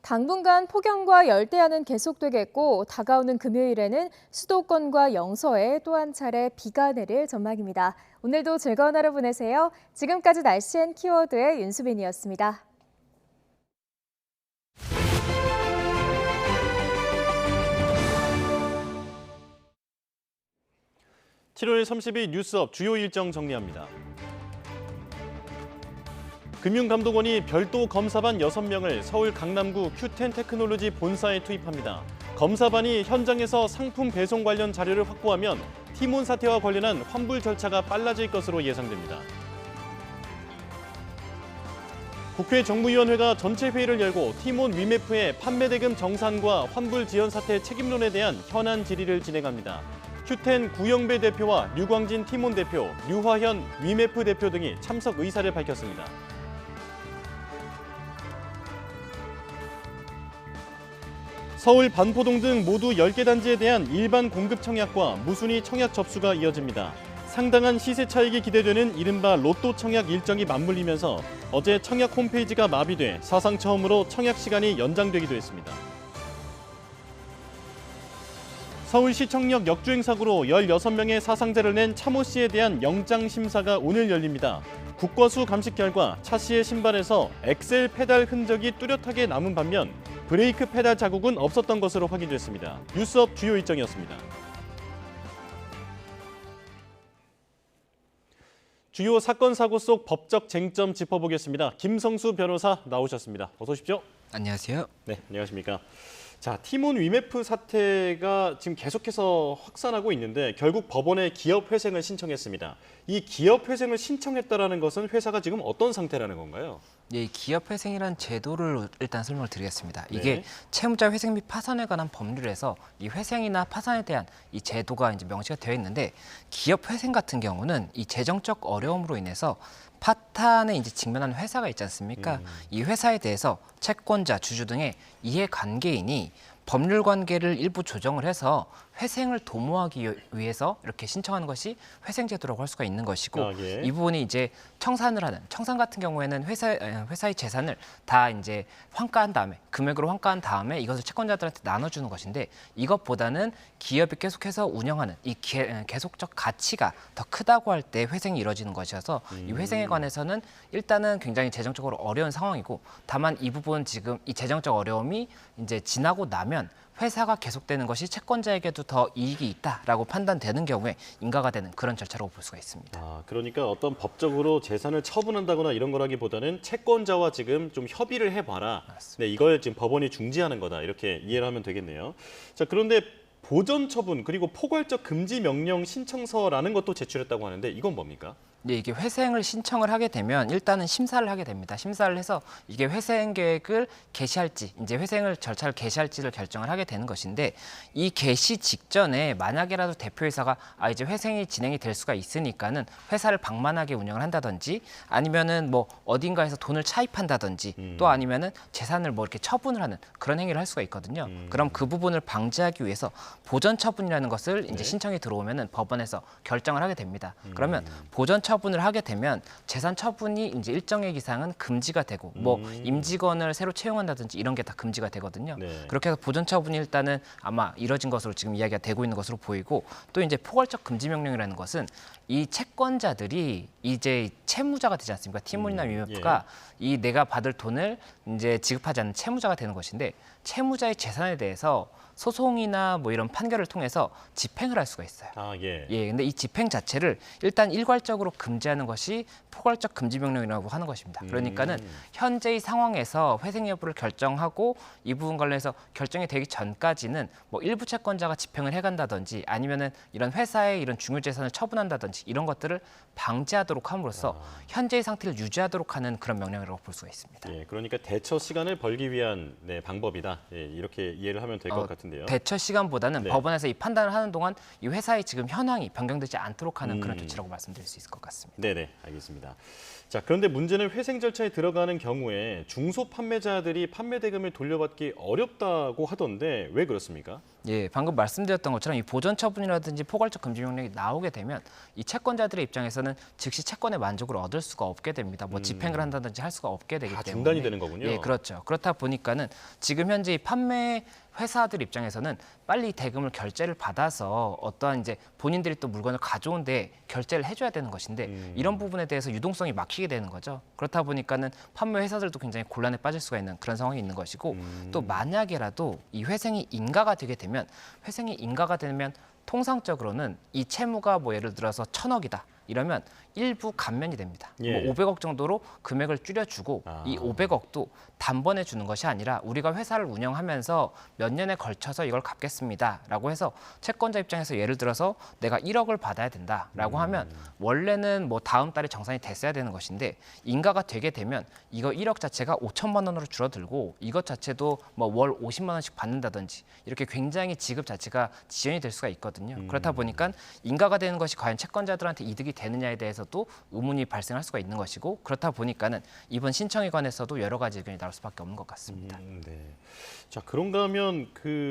당분간 폭염과 열대야는 계속되겠고 다가오는 금요일에는 수도권과 영서에 또 한 차례 비가 내릴 전망입니다. 오늘도 즐거운 하루 보내세요. 지금까지 날씨 앤 키워드의 윤수빈이었습니다. 7월 30일 뉴스업 주요 일정 정리합니다. 금융감독원이 별도 검사반 6명을 서울 강남구 큐텐 테크놀로지 본사에 투입합니다. 검사반이 현장에서 상품 배송 관련 자료를 확보하면 티몬 사태와 관련한 환불 절차가 빨라질 것으로 예상됩니다. 국회 정무위원회가 전체 회의를 열고 티몬 위메프의 판매 대금 정산과 환불 지연 사태 책임론에 대한 현안 질의를 진행합니다. 큐텐 구영배 대표와 류광진 티몬 대표, 류화현 위메프 대표 등이 참석 의사를 밝혔습니다. 서울 반포동 등 모두 10개 단지에 대한 일반 공급 청약과 무순위 청약 접수가 이어집니다. 상당한 시세 차익이 기대되는 이른바 로또 청약 일정이 맞물리면서 어제 청약 홈페이지가 마비돼 사상 처음으로 청약 시간이 연장되기도 했습니다. 서울시청역 역주행 사고로 16명의 사상자를 낸 차모 씨에 대한 영장 심사가 오늘 열립니다. 국과수 감식 결과 차 씨의 신발에서 엑셀 페달 흔적이 뚜렷하게 남은 반면 브레이크 페달 자국은 없었던 것으로 확인됐습니다. 뉴스업 주요 일정이었습니다. 주요 사건 사고 속 법적 쟁점 짚어보겠습니다. 김성수 변호사 나오셨습니다. 어서 오십시오. 안녕하세요. 네, 안녕하십니까. 자, 티몬 위메프 사태가 지금 계속해서 확산하고 있는데 결국 법원에 기업 회생을 신청했습니다. 이 기업 회생을 신청했다라는 것은 회사가 지금 어떤 상태라는 건가요? 예, 기업 회생이란 제도를 일단 설명을 드리겠습니다. 네. 이게 채무자 회생 및 파산에 관한 법률에서 이 회생이나 파산에 대한 이 제도가 이제 명시가 되어 있는데 기업 회생 같은 경우는 이 재정적 어려움으로 인해서 파탄에 이제 직면하는 회사가 있지 않습니까? 이 회사에 대해서 채권자, 주주 등의 이해관계인이 법률 관계를 일부 조정을 해서 회생을 도모하기 위해서 이렇게 신청하는 것이 회생제도라고 할 수가 있는 것이고 예. 이 부분이 이제 청산을 하는 청산 같은 경우에는 회사의 재산을 다 이제 환가한 다음에 금액으로 환가한 다음에 이것을 채권자들한테 나눠주는 것인데 이것보다는 기업이 계속해서 운영하는 이 계속적 가치가 더 크다고 할 때 회생이 이루어지는 것이어서 이 회생에 관해서는 일단은 굉장히 재정적으로 어려운 상황이고 다만 이 부분 지금 이 재정적 어려움이 이제 지나고 나면 회사가 계속되는 것이 채권자에게도 더 이익이 있다라고 판단되는 경우에 인가가 되는 그런 절차라고 볼 수가 있습니다. 아, 그러니까 어떤 법적으로 재산을 처분한다거나 이런 거라기보다는 채권자와 지금 좀 협의를 해봐라. 네, 이걸 지금 법원이 중지하는 거다. 이렇게 이해를 하면 되겠네요. 자, 그런데 보전 처분 그리고 포괄적 금지 명령 신청서라는 것도 제출했다고 하는데 이건 뭡니까? 네, 이게 회생을 신청을 하게 되면 일단은 심사를 하게 됩니다. 심사를 해서 이게 회생 계획을 개시할지, 이제 회생을 절차를 개시할지를 결정을 하게 되는 것인데 이 개시 직전에 만약에라도 대표이사가 이제 회생이 진행이 될 수가 있으니까는 회사를 방만하게 운영을 한다든지 아니면은 뭐 어딘가에서 돈을 차입한다든지 또 아니면은 재산을 뭐 이렇게 처분을 하는 그런 행위를 할 수가 있거든요. 그럼 그 부분을 방지하기 위해서 보전 처분이라는 것을 이제 신청이 들어오면은 법원에서 결정을 하게 됩니다. 그러면 보전 처분을 하게 되면 재산 처분이 이제 일정액 이상은 금지가 되고 뭐 임직원을 새로 채용한다든지 이런 게 다 금지가 되거든요. 네. 그렇게 해서 보전 처분이 일단은 아마 이뤄진 것으로 지금 이야기가 되고 있는 것으로 보이고 또 이제 포괄적 금지 명령이라는 것은 이 채권자들이 이제 채무자가 되지 않습니까? 티몬이나 위메프가 이 내가 받을 돈을 이제 지급하지 않는 채무자가 되는 것인데 채무자의 재산에 대해서 소송이나 뭐 이런 판결을 통해서 집행을 할 수가 있어요. 아, 예. 예, 근데 이 집행 자체를 일단 일괄적으로 금지하는 것이 포괄적 금지 명령이라고 하는 것입니다. 그러니까는 현재의 상황에서 회생 여부를 결정하고 이 부분 관련해서 결정이 되기 전까지는 뭐 일부 채권자가 집행을 해간다든지 아니면은 이런 회사의 이런 중요 재산을 처분한다든지 이런 것들을 방지하도록 함으로써 현재의 상태를 유지하도록 하는 그런 명령이라고 볼 수가 있습니다. 예, 그러니까 대처 시간을 벌기 위한 방법이다. 예, 이렇게 이해를 하면 될 것 같은데요. 대처 시간보다는 네. 법원에서 이 판단을 하는 동안 이 회사의 지금 현황이 변경되지 않도록 하는 그런 조치라고 말씀드릴 수 있을 것 같습니다. 네네, 알겠습니다. 자, 그런데 문제는 회생 절차에 들어가는 경우에 중소 판매자들이 판매 대금을 돌려받기 어렵다고 하던데 왜 그렇습니까? 예, 방금 말씀드렸던 것처럼 이 보전 처분이라든지 포괄적 금지 명령이 나오게 되면 이 채권자들의 입장에서는 즉시 채권의 만족을 얻을 수가 없게 됩니다. 뭐 집행을 한다든지 할 수가 없게 되기 때문에 중단이 되는 거군요. 예, 그렇죠. 그렇다 보니까는 지금 현재 이 판매 회사들 입장에서는 빨리 대금을 결제를 받아서 어떠한 이제 본인들이 또 물건을 가져온데 결제를 해줘야 되는 것인데 이런 부분에 대해서 유동성이 막히게 되는 거죠. 그렇다 보니까는 판매 회사들도 굉장히 곤란에 빠질 수가 있는 그런 상황이 있는 것이고 또 만약에라도 이 회생이 인가가 되게 되면 통상적으로는 이 채무가 뭐 예를 들어서 1,000억이다. 이러면 일부 감면이 됩니다. 예. 뭐 500억 정도로 금액을 줄여주고 이 500억도 단번에 주는 것이 아니라 우리가 회사를 운영하면서 몇 년에 걸쳐서 이걸 갚겠습니다라고 해서 채권자 입장에서 예를 들어서 내가 1억을 받아야 된다라고 하면 원래는 뭐 다음 달에 정산이 됐어야 되는 것인데 인가가 되게 되면 이거 1억 자체가 5천만 원으로 줄어들고 이것 자체도 뭐 월 50만 원씩 받는다든지 이렇게 굉장히 지급 자체가 지연이 될 수가 있거든요. 그렇다 보니까 인가가 되는 것이 과연 채권자들한테 이득이 되느냐에 대해서도 의문이 발생할 수가 있는 것이고 그렇다 보니까는 이번 신청에 관해서도 여러 가지 의견이 나올 수밖에 없는 것 같습니다. 네. 자, 그런가 하면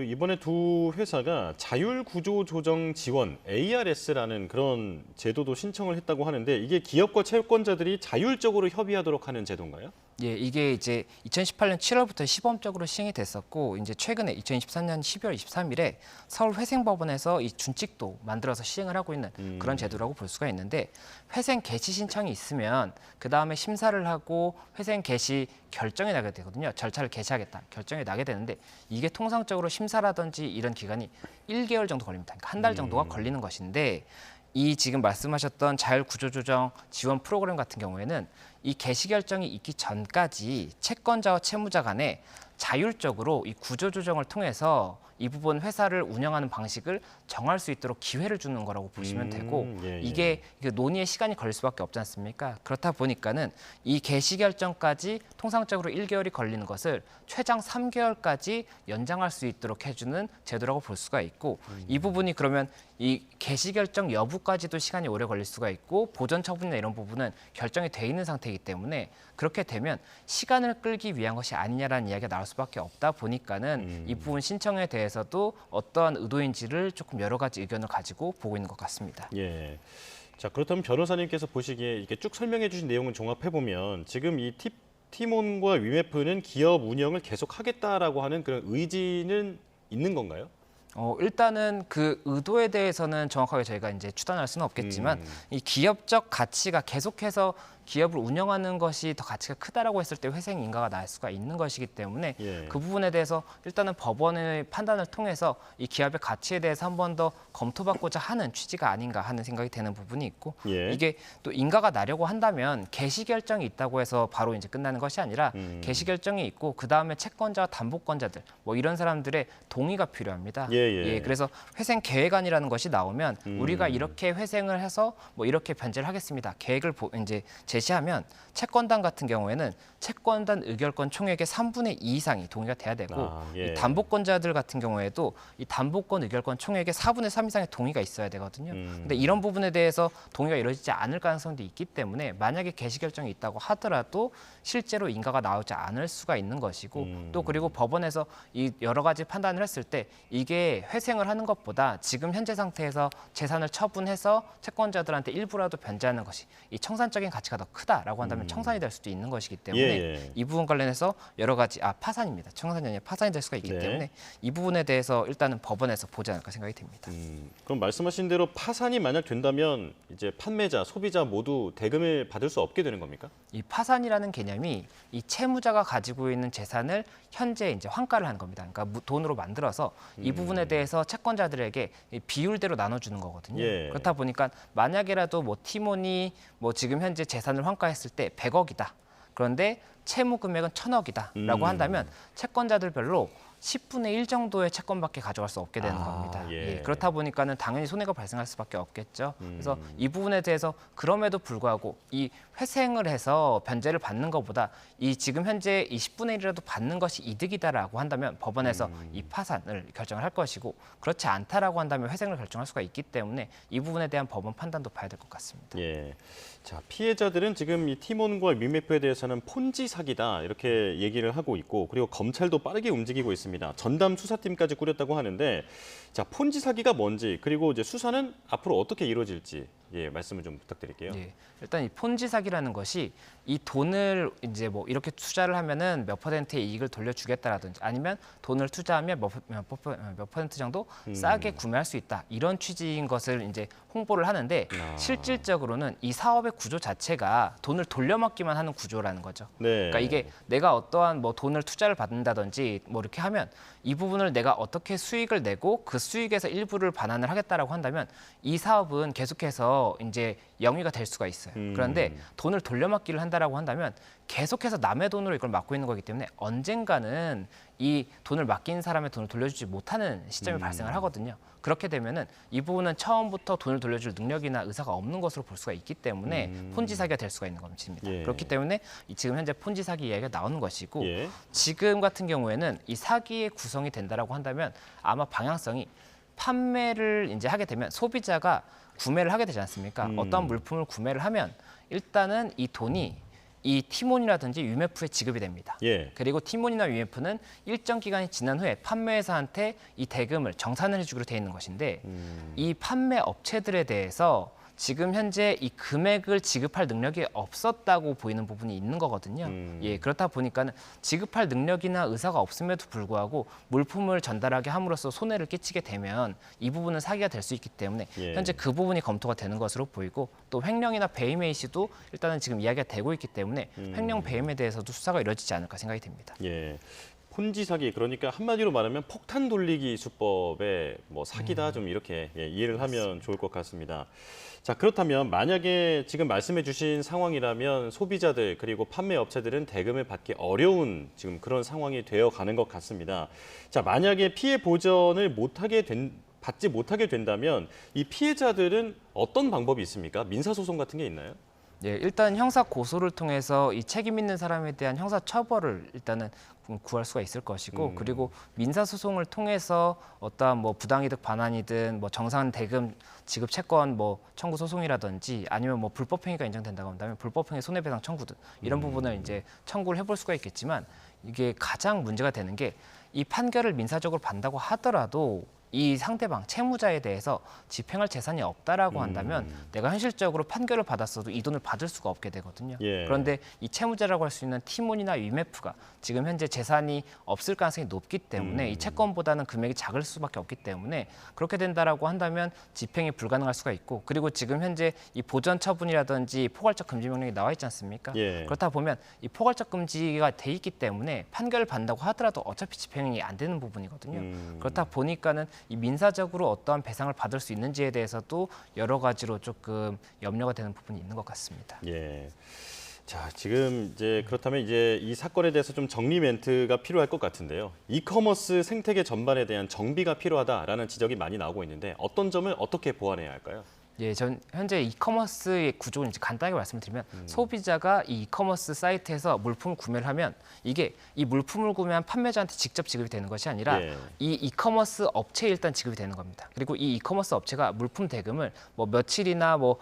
이번에 두 회사가 자율구조조정 지원 ARS라는 그런 제도도 신청을 했다고 하는데 이게 기업과 채권자들이 자율적으로 협의하도록 하는 제도인가요? 예, 이게 이제 2018년 7월부터 시범적으로 시행이 됐었고 이제 최근에 2023년 12월 23일에 서울회생법원에서 이 준칙도 만들어서 시행을 하고 있는 그런 제도라고 볼 수가 있는데 회생 개시 신청이 있으면 그 다음에 심사를 하고 회생 개시 결정이 나게 되거든요. 절차를 개시하겠다 결정이 나게 되는데 이게 통상적으로 심사라든지 이런 기간이 1개월 정도 걸립니다. 그러니까 한 달 정도가 걸리는 것인데 이 지금 말씀하셨던 자율구조조정 지원 프로그램 같은 경우에는 이 개시 결정이 있기 전까지 채권자와 채무자 간에 자율적으로 이 구조조정을 통해서 이 부분 회사를 운영하는 방식을 정할 수 있도록 기회를 주는 거라고 보시면 되고 이게 논의의 시간이 걸릴 수밖에 없지 않습니까? 그렇다 보니까는 이 개시 결정까지 통상적으로 1개월이 걸리는 것을 최장 3개월까지 연장할 수 있도록 해주는 제도라고 볼 수가 있고 이 부분이 그러면 이 개시 결정 여부까지도 시간이 오래 걸릴 수가 있고 보전 처분이나 이런 부분은 결정이 돼 있는 상태이기 때문에 그렇게 되면 시간을 끌기 위한 것이 아니냐라는 이야기가 나올 수밖에 없다 보니까는 이 부분 신청에 대해서도 어떠한 의도인지를 조금 여러 가지 의견을 가지고 보고 있는 것 같습니다. 예. 자, 그렇다면 변호사님께서 보시기에 이렇게 쭉 설명해 주신 내용을 종합해 보면 지금 이 티몬과 위메프는 기업 운영을 계속하겠다라고 하는 그런 의지는 있는 건가요? 일단은 그 의도에 대해서는 정확하게 저희가 이제 추단할 수는 없겠지만 이 기업적 가치가 계속해서 기업을 운영하는 것이 더 가치가 크다라고 했을 때 회생 인가가 날 수가 있는 것이기 때문에 그 부분에 대해서 일단은 법원의 판단을 통해서 이 기업의 가치에 대해서 한 번 더 검토받고자 하는 취지가 아닌가 하는 생각이 되는 부분이 있고 이게 또 인가가 나려고 한다면 개시 결정이 있다고 해서 바로 이제 끝나는 것이 아니라 개시 결정이 있고 그 다음에 채권자와 담보권자들 뭐 이런 사람들의 동의가 필요합니다. 그래서 회생 계획안이라는 것이 나오면 우리가 이렇게 회생을 해서 뭐 이렇게 변제를 하겠습니다. 계획을 이제 제시하면 채권단 같은 경우에는 채권단 의결권 총액의 3분의 2 이상이 동의가 돼야 되고 이 담보권자들 같은 경우에도 이 담보권 의결권 총액의 4분의 3 이상의 동의가 있어야 되거든요. 근데 이런 부분에 대해서 동의가 이루어지지 않을 가능성도 있기 때문에 만약에 개시 결정이 있다고 하더라도 실제로 인가가 나오지 않을 수가 있는 것이고 또 그리고 법원에서 이 여러 가지 판단을 했을 때 이게 회생을 하는 것보다 지금 현재 상태에서 재산을 처분해서 채권자들한테 일부라도 변제하는 것이 이 청산적인 가치가 더 크다라고 한다면 청산이 될 수도 있는 것이기 때문에 이 부분 관련해서 여러 가지 파산입니다. 청산이 아니라 파산이 될 수가 있기 때문에 이 부분에 대해서 일단은 법원에서 보지 않을까 생각이 됩니다. 그럼 말씀하신 대로 파산이 만약 된다면 이제 판매자, 소비자 모두 대금을 받을 수 없게 되는 겁니까? 이 파산이라는 개념이 이 채무자가 가지고 있는 재산을 현재 이제 환가를 하는 겁니다. 그러니까 돈으로 만들어서 이 부분에 대해서 채권자들에게 비율대로 나눠주는 거거든요. 그렇다 보니까 만약에라도 뭐 티몬이 뭐 지금 현재 재산을 환가했을 때 100억이다. 그런데 채무 금액은 1000억이다라고 한다면 채권자들별로 10분의 1 정도의 채권밖에 가져갈 수 없게 되는 겁니다. 그렇다 보니까는 당연히 손해가 발생할 수밖에 없겠죠. 그래서 이 부분에 대해서 그럼에도 불구하고 이 회생을 해서 변제를 받는 것보다 이 지금 현재 이 10분의 1이라도 받는 것이 이득이다라고 한다면 법원에서 이 파산을 결정을 할 것이고 그렇지 않다라고 한다면 회생을 결정할 수가 있기 때문에 이 부분에 대한 법원 판단도 봐야 될 것 같습니다. 자, 피해자들은 지금 이 티몬과 위메프에 대해서는 폰지 사기다 이렇게 얘기를 하고 있고 그리고 검찰도 빠르게 움직이고 있습니다. 전담 수사팀까지 꾸렸다고 하는데 자, 폰지 사기가 뭔지 그리고 이제 수사는 앞으로 어떻게 이루어질지 말씀을 좀 부탁드릴게요. 일단 이 폰지 사기라는 것이 이 돈을 이제 뭐 이렇게 투자를 하면은 몇 퍼센트의 이익을 돌려주겠다라든지 아니면 돈을 투자하면 몇 퍼센트 정도 싸게 구매할 수 있다 이런 취지인 것을 이제 홍보를 하는데 실질적으로는 이 사업의 구조 자체가 돈을 돌려막기만 하는 구조라는 거죠. 그러니까 이게 내가 어떠한 뭐 돈을 투자를 받는다든지 뭐 이렇게 하면 이 부분을 내가 어떻게 수익을 내고 그 수익에서 일부를 반환을 하겠다라고 한다면 이 사업은 계속해서 이제 영위가 될 수가 있어요. 그런데 돈을 돌려막기를 한다라고 한다면 계속해서 남의 돈으로 이걸 막고 있는 거기 때문에 언젠가는 이 돈을 맡긴 사람의 돈을 돌려주지 못하는 시점이 발생을 하거든요. 그렇게 되면은 이 부분은 처음부터 돈을 돌려줄 능력이나 의사가 없는 것으로 볼 수가 있기 때문에 폰지 사기가 될 수가 있는 것입니다. 그렇기 때문에 지금 현재 폰지 사기 이야기가 나오는 것이고 지금 같은 경우에는 이 사기의 구성이 된다라고 한다면 아마 방향성이 판매를 이제 하게 되면 소비자가 구매를 하게 되지 않습니까? 어떤 물품을 구매를 하면 일단은 이 돈이 이 티몬이라든지 위메프에 지급이 됩니다. 예. 그리고 티몬이나 위메프는 일정 기간이 지난 후에 판매회사한테 이 대금을 정산을 해주기로 돼 있는 것인데 이 판매 업체들에 대해서 지금 현재 이 금액을 지급할 능력이 없었다고 보이는 부분이 있는 거거든요. 예, 그렇다 보니까는 지급할 능력이나 의사가 없음에도 불구하고 물품을 전달하게 함으로써 손해를 끼치게 되면 이 부분은 사기가 될 수 있기 때문에 예. 현재 그 부분이 검토가 되는 것으로 보이고 또 횡령이나 배임의 시도 일단은 지금 이야기가 되고 있기 때문에 횡령 배임에 대해서도 수사가 이루어지지 않을까 생각이 됩니다. 예. 폰지 사기, 그러니까 한마디로 말하면 폭탄 돌리기 수법의 뭐 사기다, 좀 이렇게 이해를 하면 좋을 것 같습니다. 자, 그렇다면 만약에 지금 말씀해 주신 상황이라면 소비자들 그리고 판매 업체들은 대금을 받기 어려운 지금 그런 상황이 되어 가는 것 같습니다. 자, 만약에 피해 보전을 받지 못하게 된다면 이 피해자들은 어떤 방법이 있습니까? 민사소송 같은 게 있나요? 예, 일단 형사 고소를 통해서 이 책임 있는 사람에 대한 형사 처벌을 일단은 구할 수가 있을 것이고, 그리고 민사 소송을 통해서 어떠한 뭐 부당이득 반환이든 뭐 정산 대금 지급 채권 뭐 청구 소송이라든지 아니면 뭐 불법행위가 인정된다고 한다면 불법행위 손해배상 청구든 이런 부분을 이제 청구를 해볼 수가 있겠지만, 이게 가장 문제가 되는 게 이 판결을 민사적으로 받는다고 하더라도 이 상대방 채무자에 대해서 집행할 재산이 없다라고 한다면 내가 현실적으로 판결을 받았어도 이 돈을 받을 수가 없게 되거든요. 예. 그런데 이 채무자라고 할 수 있는 티몬이나 위메프가 지금 현재 재산이 없을 가능성이 높기 때문에 이 채권보다는 금액이 작을 수밖에 없기 때문에 그렇게 된다라고 한다면 집행이 불가능할 수가 있고, 그리고 지금 현재 이 보전 처분이라든지 포괄적 금지 명령이 나와 있지 않습니까? 예. 그렇다 보면 이 포괄적 금지가 돼 있기 때문에 판결을 받는다고 하더라도 어차피 집행이 안 되는 부분이거든요. 그렇다 보니까는 이 민사적으로 어떠한 배상을 받을 수 있는지에 대해서도 여러 가지로 조금 염려가 되는 부분이 있는 것 같습니다. 예. 자, 지금 이제 그렇다면 이제 이 사건에 대해서 좀 정리 멘트가 필요할 것 같은데요. 이커머스 생태계 전반에 대한 정비가 필요하다라는 지적이 많이 나오고 있는데 어떤 점을 어떻게 보완해야 할까요? 예, 전 현재 이커머스의 구조를 이제 간단하게 말씀드리면 소비자가 이 이커머스 사이트에서 물품을 구매를 하면 이게 이 물품을 구매한 판매자한테 직접 지급이 되는 것이 아니라 이 이커머스 업체에 일단 지급이 되는 겁니다. 그리고 이 이커머스 업체가 물품 대금을 뭐 며칠이나 뭐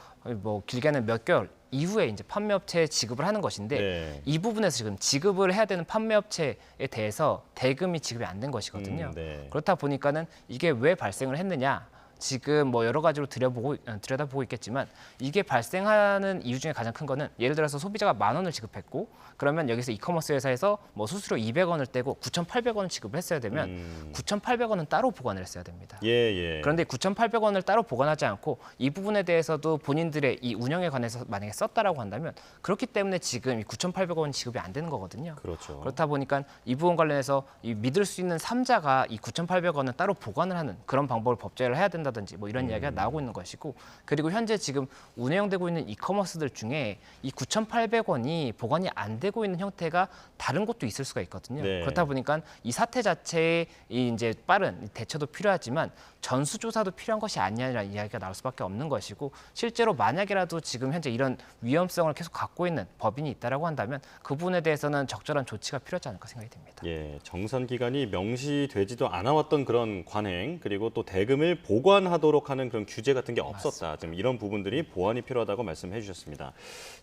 길게는 몇 개월 이후에 이제 판매업체에 지급을 하는 것인데 이 부분에서 지금 지급을 해야 되는 판매업체에 대해서 대금이 지급이 안 된 것이거든요. 그렇다 보니까는 이게 왜 발생을 했느냐? 지금 뭐 여러 가지로 들여다보고 있겠지만 이게 발생하는 이유 중에 가장 큰 거는 예를 들어서 소비자가 10,000원을 지급했고 그러면 여기서 이커머스 회사에서 뭐 수수료 200원을 떼고 9,800원을 지급을 했어야 되면 9,800원은 따로 보관을 했어야 됩니다. 그런데 9,800원을 따로 보관하지 않고 이 부분에 대해서도 본인들의 이 운영에 관해서 만약에 썼다라고 한다면 그렇기 때문에 지금 이 9,800원 지급이 안 되는 거거든요. 그렇죠. 그렇다 보니까 이 부분 관련해서 이 믿을 수 있는 3자가 이 9,800원을 따로 보관을 하는 그런 방법을 법제를 해야 된다든지 뭐 이런 이야기가 나오고 있는 것이고, 그리고 현재 지금 운영되고 있는 이커머스들 중에 이 9,800원이 보관이 안 되고 있는 형태가 다른 곳도 있을 수가 있거든요. 그렇다 보니까 이 사태 자체에 이제 빠른 대처도 필요하지만 전수조사도 필요한 것이 아니냐라는 이야기가 나올 수밖에 없는 것이고, 실제로 만약이라도 지금 현재 이런 위험성을 계속 갖고 있는 법인이 있다라고 한다면 그 부분에 대해서는 적절한 조치가 필요하지 않을까 생각이 됩니다. 예, 정산 기간이 명시되지도 않아왔던 그런 관행, 그리고 또 대금을 보관하도록 하는 그런 규제 같은 게 없었다. 지금 이런 부분들이 보완이 필요하다고 말씀해 주셨습니다.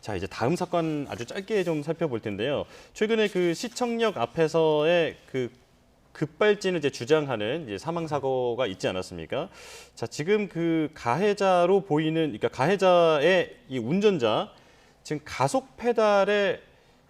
자, 이제 다음 사건 아주 짧게 좀 살펴볼 텐데요. 최근에 그 시청역 앞에서의 그 급발진을 이제 주장하는 이제 사망 사고가 있지 않았습니까? 자, 지금 그 가해자로 보이는, 그러니까 가해자의 이 운전자 지금 가속 페달에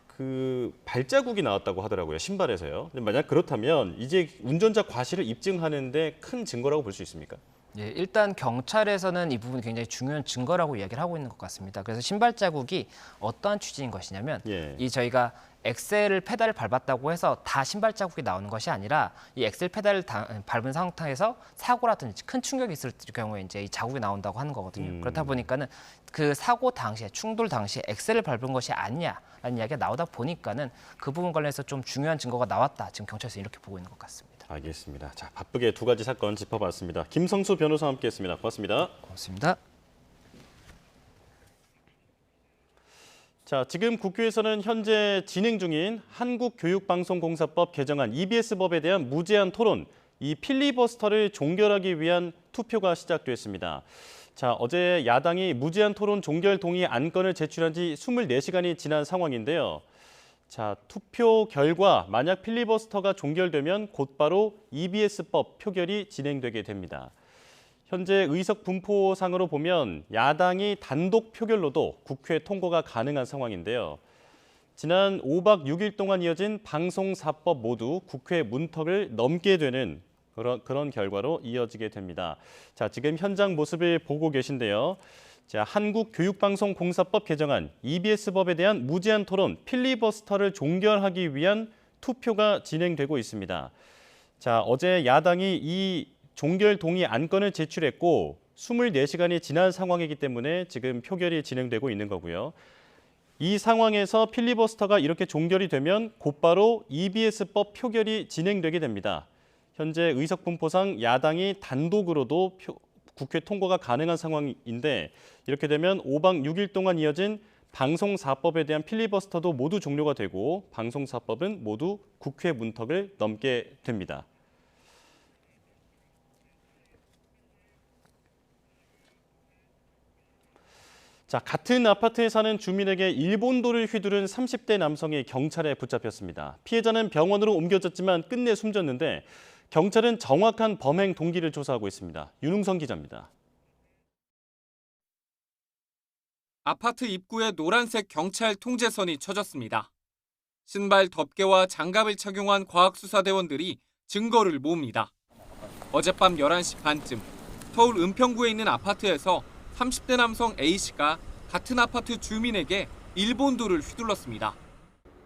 그 발자국이 나왔다고 하더라고요. 신발에서요. 만약 그렇다면 이제 운전자 과실을 입증하는데 큰 증거라고 볼 수 있습니까? 예, 일단 경찰에서는 이 부분이 굉장히 중요한 증거라고 이야기를 하고 있는 것 같습니다. 그래서 신발 자국이 어떠한 취지인 것이냐면 이 저희가 엑셀을 페달을 밟았다고 해서 다 신발 자국이 나오는 것이 아니라 이 엑셀 페달을 밟은 상태에서 사고라든지 큰 충격이 있을 경우에 이제 이 자국이 나온다고 하는 거거든요. 그렇다 보니까는 그 사고 당시에 충돌 당시에 엑셀을 밟은 것이 아니냐라는 이야기가 나오다 보니까는 그 부분 관련해서 좀 중요한 증거가 나왔다. 지금 경찰에서 이렇게 보고 있는 것 같습니다. 알겠습니다. 자, 바쁘게 두 가지 사건 짚어봤습니다. 김성수 변호사와 함께했습니다. 고맙습니다. 고맙습니다. 자, 지금 국회에서는 현재 진행 중인 한국교육방송공사법 개정안 EBS법에 대한 무제한 토론, 이 필리버스터를 종결하기 위한 투표가 시작됐습니다. 자, 어제 야당이 무제한 토론 종결 동의 안건을 제출한 지 24시간이 지난 상황인데요. 자, 투표 결과 만약 필리버스터가 종결되면 곧바로 EBS법 표결이 진행되게 됩니다. 현재 의석 분포상으로 보면 야당이 단독 표결로도 국회 통과가 가능한 상황인데요. 지난 5박 6일 동안 이어진 방송 4법 모두 국회 문턱을 넘게 되는 그런 결과로 이어지게 됩니다. 자, 지금 현장 모습을 보고 계신데요. 자, 한국교육방송공사법 개정안, EBS법에 대한 무제한 토론, 필리버스터를 종결하기 위한 투표가 진행되고 있습니다. 자, 어제 야당이 이 종결 동의 안건을 제출했고 24시간이 지난 상황이기 때문에 지금 표결이 진행되고 있는 거고요. 이 상황에서 필리버스터가 이렇게 종결이 되면 곧바로 EBS법 표결이 진행되게 됩니다. 현재 의석 분포상 야당이 단독으로도 국회 통과가 가능한 상황인데 이렇게 되면 5박 6일 동안 이어진 방송 4법에 대한 필리버스터도 모두 종료가 되고 방송 4법은 모두 국회 문턱을 넘게 됩니다. 자, 같은 아파트에 사는 주민에게 일본도를 휘두른 30대 남성이 경찰에 붙잡혔습니다. 피해자는 병원으로 옮겨졌지만 끝내 숨졌는데 경찰은 정확한 범행 동기를 조사하고 있습니다. 윤웅성 기자입니다. 아파트 입구에 노란색 경찰 통제선이 쳐졌습니다. 신발 덮개와 장갑을 착용한 과학수사대원들이 증거를 모읍니다. 어젯밤 11시 반쯤 서울 은평구에 있는 아파트에서 30대 남성 A씨가 같은 아파트 주민에게 일본도를 휘둘렀습니다.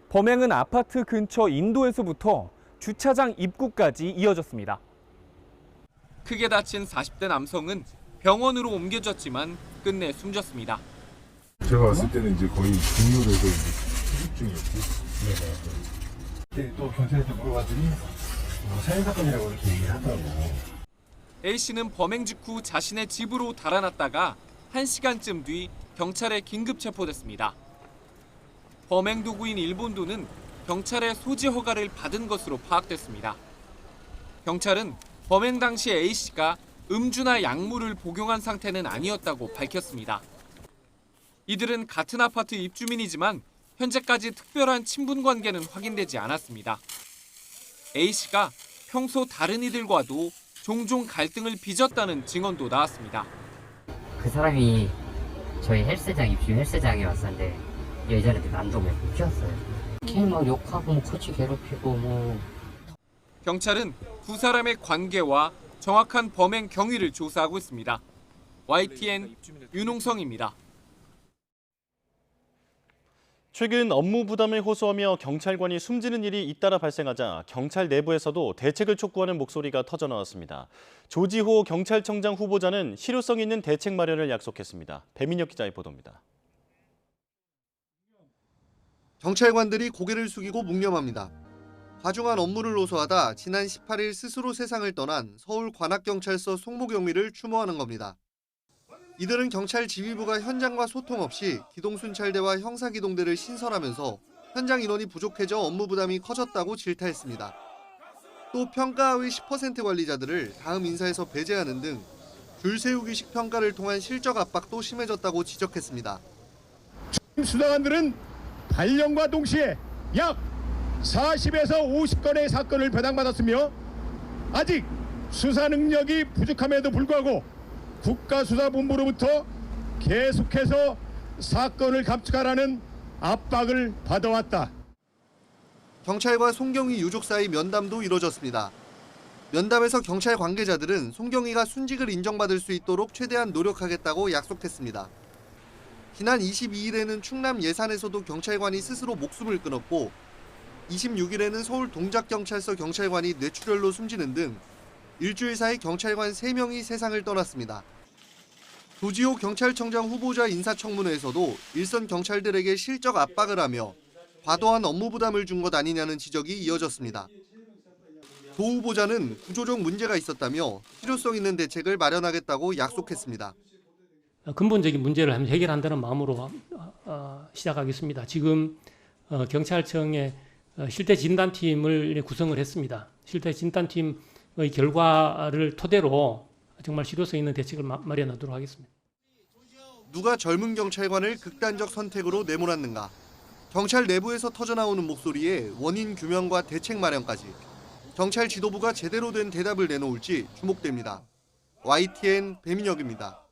범행은 아파트 근처 인도에서부터 주차장 입구까지 이어졌습니다. 크게 다친 40대 남성은 병원으로 옮겨졌지만 끝내 숨졌습니다. 제가 왔을 때는 이제 거의 중요해서 수습 중이었고, 네. 또 경찰한테 물어봤더니 살인 사건이라고 이렇게 얘기를 하더라고요. A씨는 범행 직후 자신의 집으로 달아났다가 1시간쯤 뒤 경찰에 긴급 체포됐습니다. 범행 도구인 일본도는 경찰의 소지 허가를 받은 것으로 파악됐습니다. 경찰은 범행 당시 A씨가 음주나 약물을 복용한 상태는 아니었다고 밝혔습니다. 이들은 같은 아파트 입주민이지만 현재까지 특별한 친분 관계는 확인되지 않았습니다. A씨가 평소 다른 이들과도 종종 갈등을 빚었다는 증언도 나왔습니다. 그 사람이 저희 헬스장 입주민 헬스장에 왔었는데 여자한테 난동을 피웠어요. 걔막 욕하고 코치 괴롭히고 경찰은 두 사람의 관계와 정확한 범행 경위를 조사하고 있습니다. YTN 윤홍성입니다. 최근 업무 부담을 호소하며 경찰관이 숨지는 일이 잇따라 발생하자 경찰 내부에서도 대책을 촉구하는 목소리가 터져나왔습니다. 조지호 경찰청장 후보자는 실효성 있는 대책 마련을 약속했습니다. 배민혁 기자의 보도입니다. 경찰관들이 고개를 숙이고 묵념합니다. 과중한 업무를 호소하다 지난 18일 스스로 세상을 떠난 서울 관악경찰서 송모경위를 추모하는 겁니다. 이들은 경찰 지휘부가 현장과 소통 없이 기동순찰대와 형사기동대를 신설하면서 현장 인원이 부족해져 업무 부담이 커졌다고 질타했습니다. 또 평가하의 10% 관리자들을 다음 인사에서 배제하는 등 줄 세우기식 평가를 통한 실적 압박도 심해졌다고 지적했습니다. 수사관들은 발령과 동시에 약 40에서 50건의 사건을 배당받았으며 아직 수사 능력이 부족함에도 불구하고 국가수사본부로부터 계속해서 사건을 감축하라는 압박을 받아왔다. 경찰과 송경위 유족 사이 면담도 이뤄졌습니다. 면담에서 경찰 관계자들은 송경위가 순직을 인정받을 수 있도록 최대한 노력하겠다고 약속했습니다. 지난 22일에는 충남 예산에서도 경찰관이 스스로 목숨을 끊었고 26일에는 서울 동작경찰서 경찰관이 뇌출혈로 숨지는 등 일주일 사이 경찰관 3명이 세상을 떠났습니다. 조지호 경찰청장 후보자 인사청문회에서도 일선 경찰들에게 실적 압박을 하며 과도한 업무 부담을 준 것 아니냐는 지적이 이어졌습니다. 도 후보자는 구조적 문제가 있었다며 실효성 있는 대책을 마련하겠다고 약속했습니다. 근본적인 문제를 해결한다는 마음으로 시작하겠습니다. 지금 경찰청에 실태 진단팀을 구성을 했습니다. 실태 진단팀의 결과를 토대로 정말 실효성 있는 대책을 마련하도록 하겠습니다. 누가 젊은 경찰관을 극단적 선택으로 내몰았는가? 경찰 내부에서 터져나오는 목소리에 원인 규명과 대책 마련까지 경찰 지도부가 제대로 된 대답을 내놓을지 주목됩니다. YTN 배민혁입니다.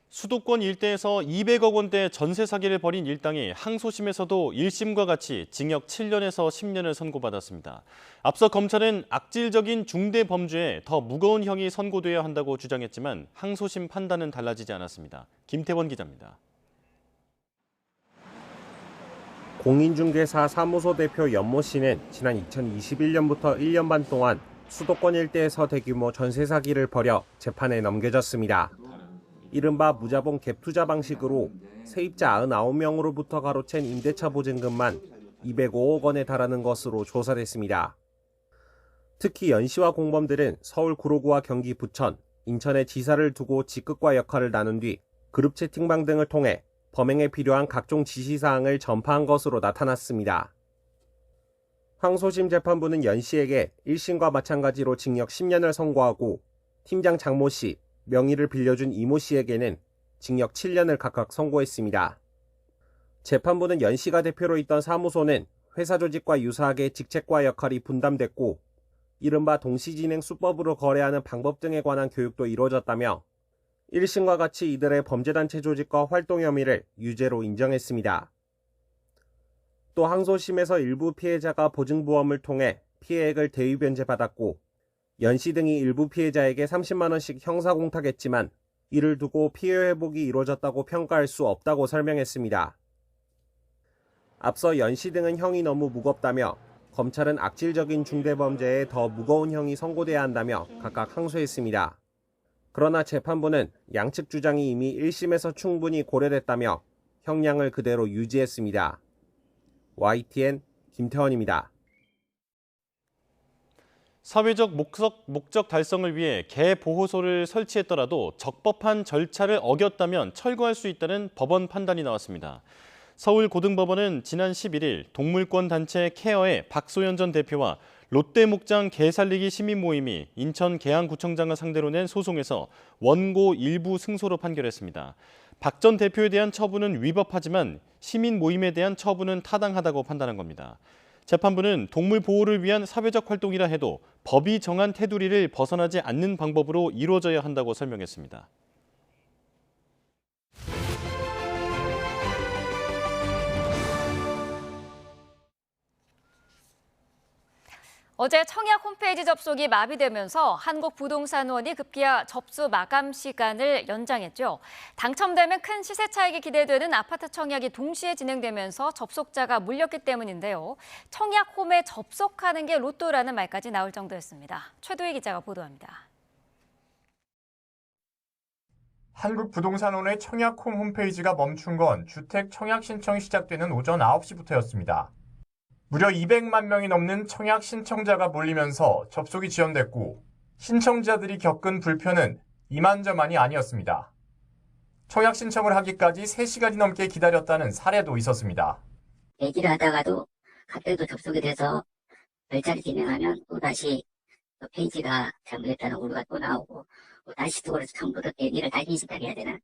수도권 일대에서 200억 원대 전세 사기를 벌인 일당이 항소심에서도 1심과 같이 징역 7년에서 10년을 선고받았습니다. 앞서 검찰은 악질적인 중대 범죄에 더 무거운 형이 선고돼야 한다고 주장했지만 항소심 판단은 달라지지 않았습니다. 김태원 기자입니다. 공인중개사 사무소 대표 연모 씨는 지난 2021년부터 1년 반 동안 수도권 일대에서 대규모 전세 사기를 벌여 재판에 넘겨졌습니다. 이른바 무자본 갭투자 방식으로 세입자 99명으로부터 가로챈 임대차 보증금만 205억 원에 달하는 것으로 조사됐습니다. 특히 연 씨와 공범들은 서울 구로구와 경기 부천, 인천의 지사를 두고 직급과 역할을 나눈 뒤 그룹 채팅방 등을 통해 범행에 필요한 각종 지시사항을 전파한 것으로 나타났습니다. 항소심 재판부는 연 씨에게 1심과 마찬가지로 징역 10년을 선고하고 팀장 장모 씨, 명의를 빌려준 이모 씨에게는 징역 7년을 각각 선고했습니다. 재판부는 연 씨가 대표로 있던 사무소는 회사 조직과 유사하게 직책과 역할이 분담됐고 이른바 동시진행 수법으로 거래하는 방법 등에 관한 교육도 이루어졌다며 1심과 같이 이들의 범죄단체 조직과 활동 혐의를 유죄로 인정했습니다. 또 항소심에서 일부 피해자가 보증보험을 통해 피해액을 대위변제받았고 연 씨 등이 일부 피해자에게 30만 원씩 형사공탁했지만 이를 두고 피해 회복이 이루어졌다고 평가할 수 없다고 설명했습니다. 앞서 연 씨 등은 형이 너무 무겁다며 검찰은 악질적인 중대범죄에 더 무거운 형이 선고돼야 한다며 각각 항소했습니다. 그러나 재판부는 양측 주장이 이미 1심에서 충분히 고려됐다며 형량을 그대로 유지했습니다. YTN 김태원입니다. 사회적 목적 달성을 위해 개 보호소를 설치했더라도 적법한 절차를 어겼다면 철거할 수 있다는 법원 판단이 나왔습니다. 서울고등법원은 지난 11일 동물권 단체 케어의 박소연 전 대표와 롯데목장 개살리기 시민 모임이 인천 계양구청장을 상대로 낸 소송에서 원고 일부 승소로 판결했습니다. 박 전 대표에 대한 처분은 위법하지만 시민 모임에 대한 처분은 타당하다고 판단한 겁니다. 재판부는 동물 보호를 위한 사회적 활동이라 해도 법이 정한 테두리를 벗어나지 않는 방법으로 이루어져야 한다고 설명했습니다. 어제 청약 홈페이지 접속이 마비되면서 한국부동산원이 급기야 접수 마감 시간을 연장했죠. 당첨되면 큰 시세 차익이 기대되는 아파트 청약이 동시에 진행되면서 접속자가 몰렸기 때문인데요. 청약홈에 접속하는 게 로또라는 말까지 나올 정도였습니다. 최도희 기자가 보도합니다. 한국부동산원의 청약홈 홈페이지가 멈춘 건 주택 청약 신청이 시작되는 오전 9시부터였습니다. 무려 200만 명이 넘는 청약 신청자가 몰리면서 접속이 지연됐고 신청자들이 겪은 불편은 이만저만이 아니었습니다. 청약 신청을 하기까지 3시간이 넘게 기다렸다는 사례도 있었습니다. 얘기를 하다가도 갑자기 또 접속이 돼서 절차를 진행하면 또다시 페이지가 잘못됐다는 오류가 또 나오고 다시 또 그래서 처음부터 얘기를 다시 시작해야 되는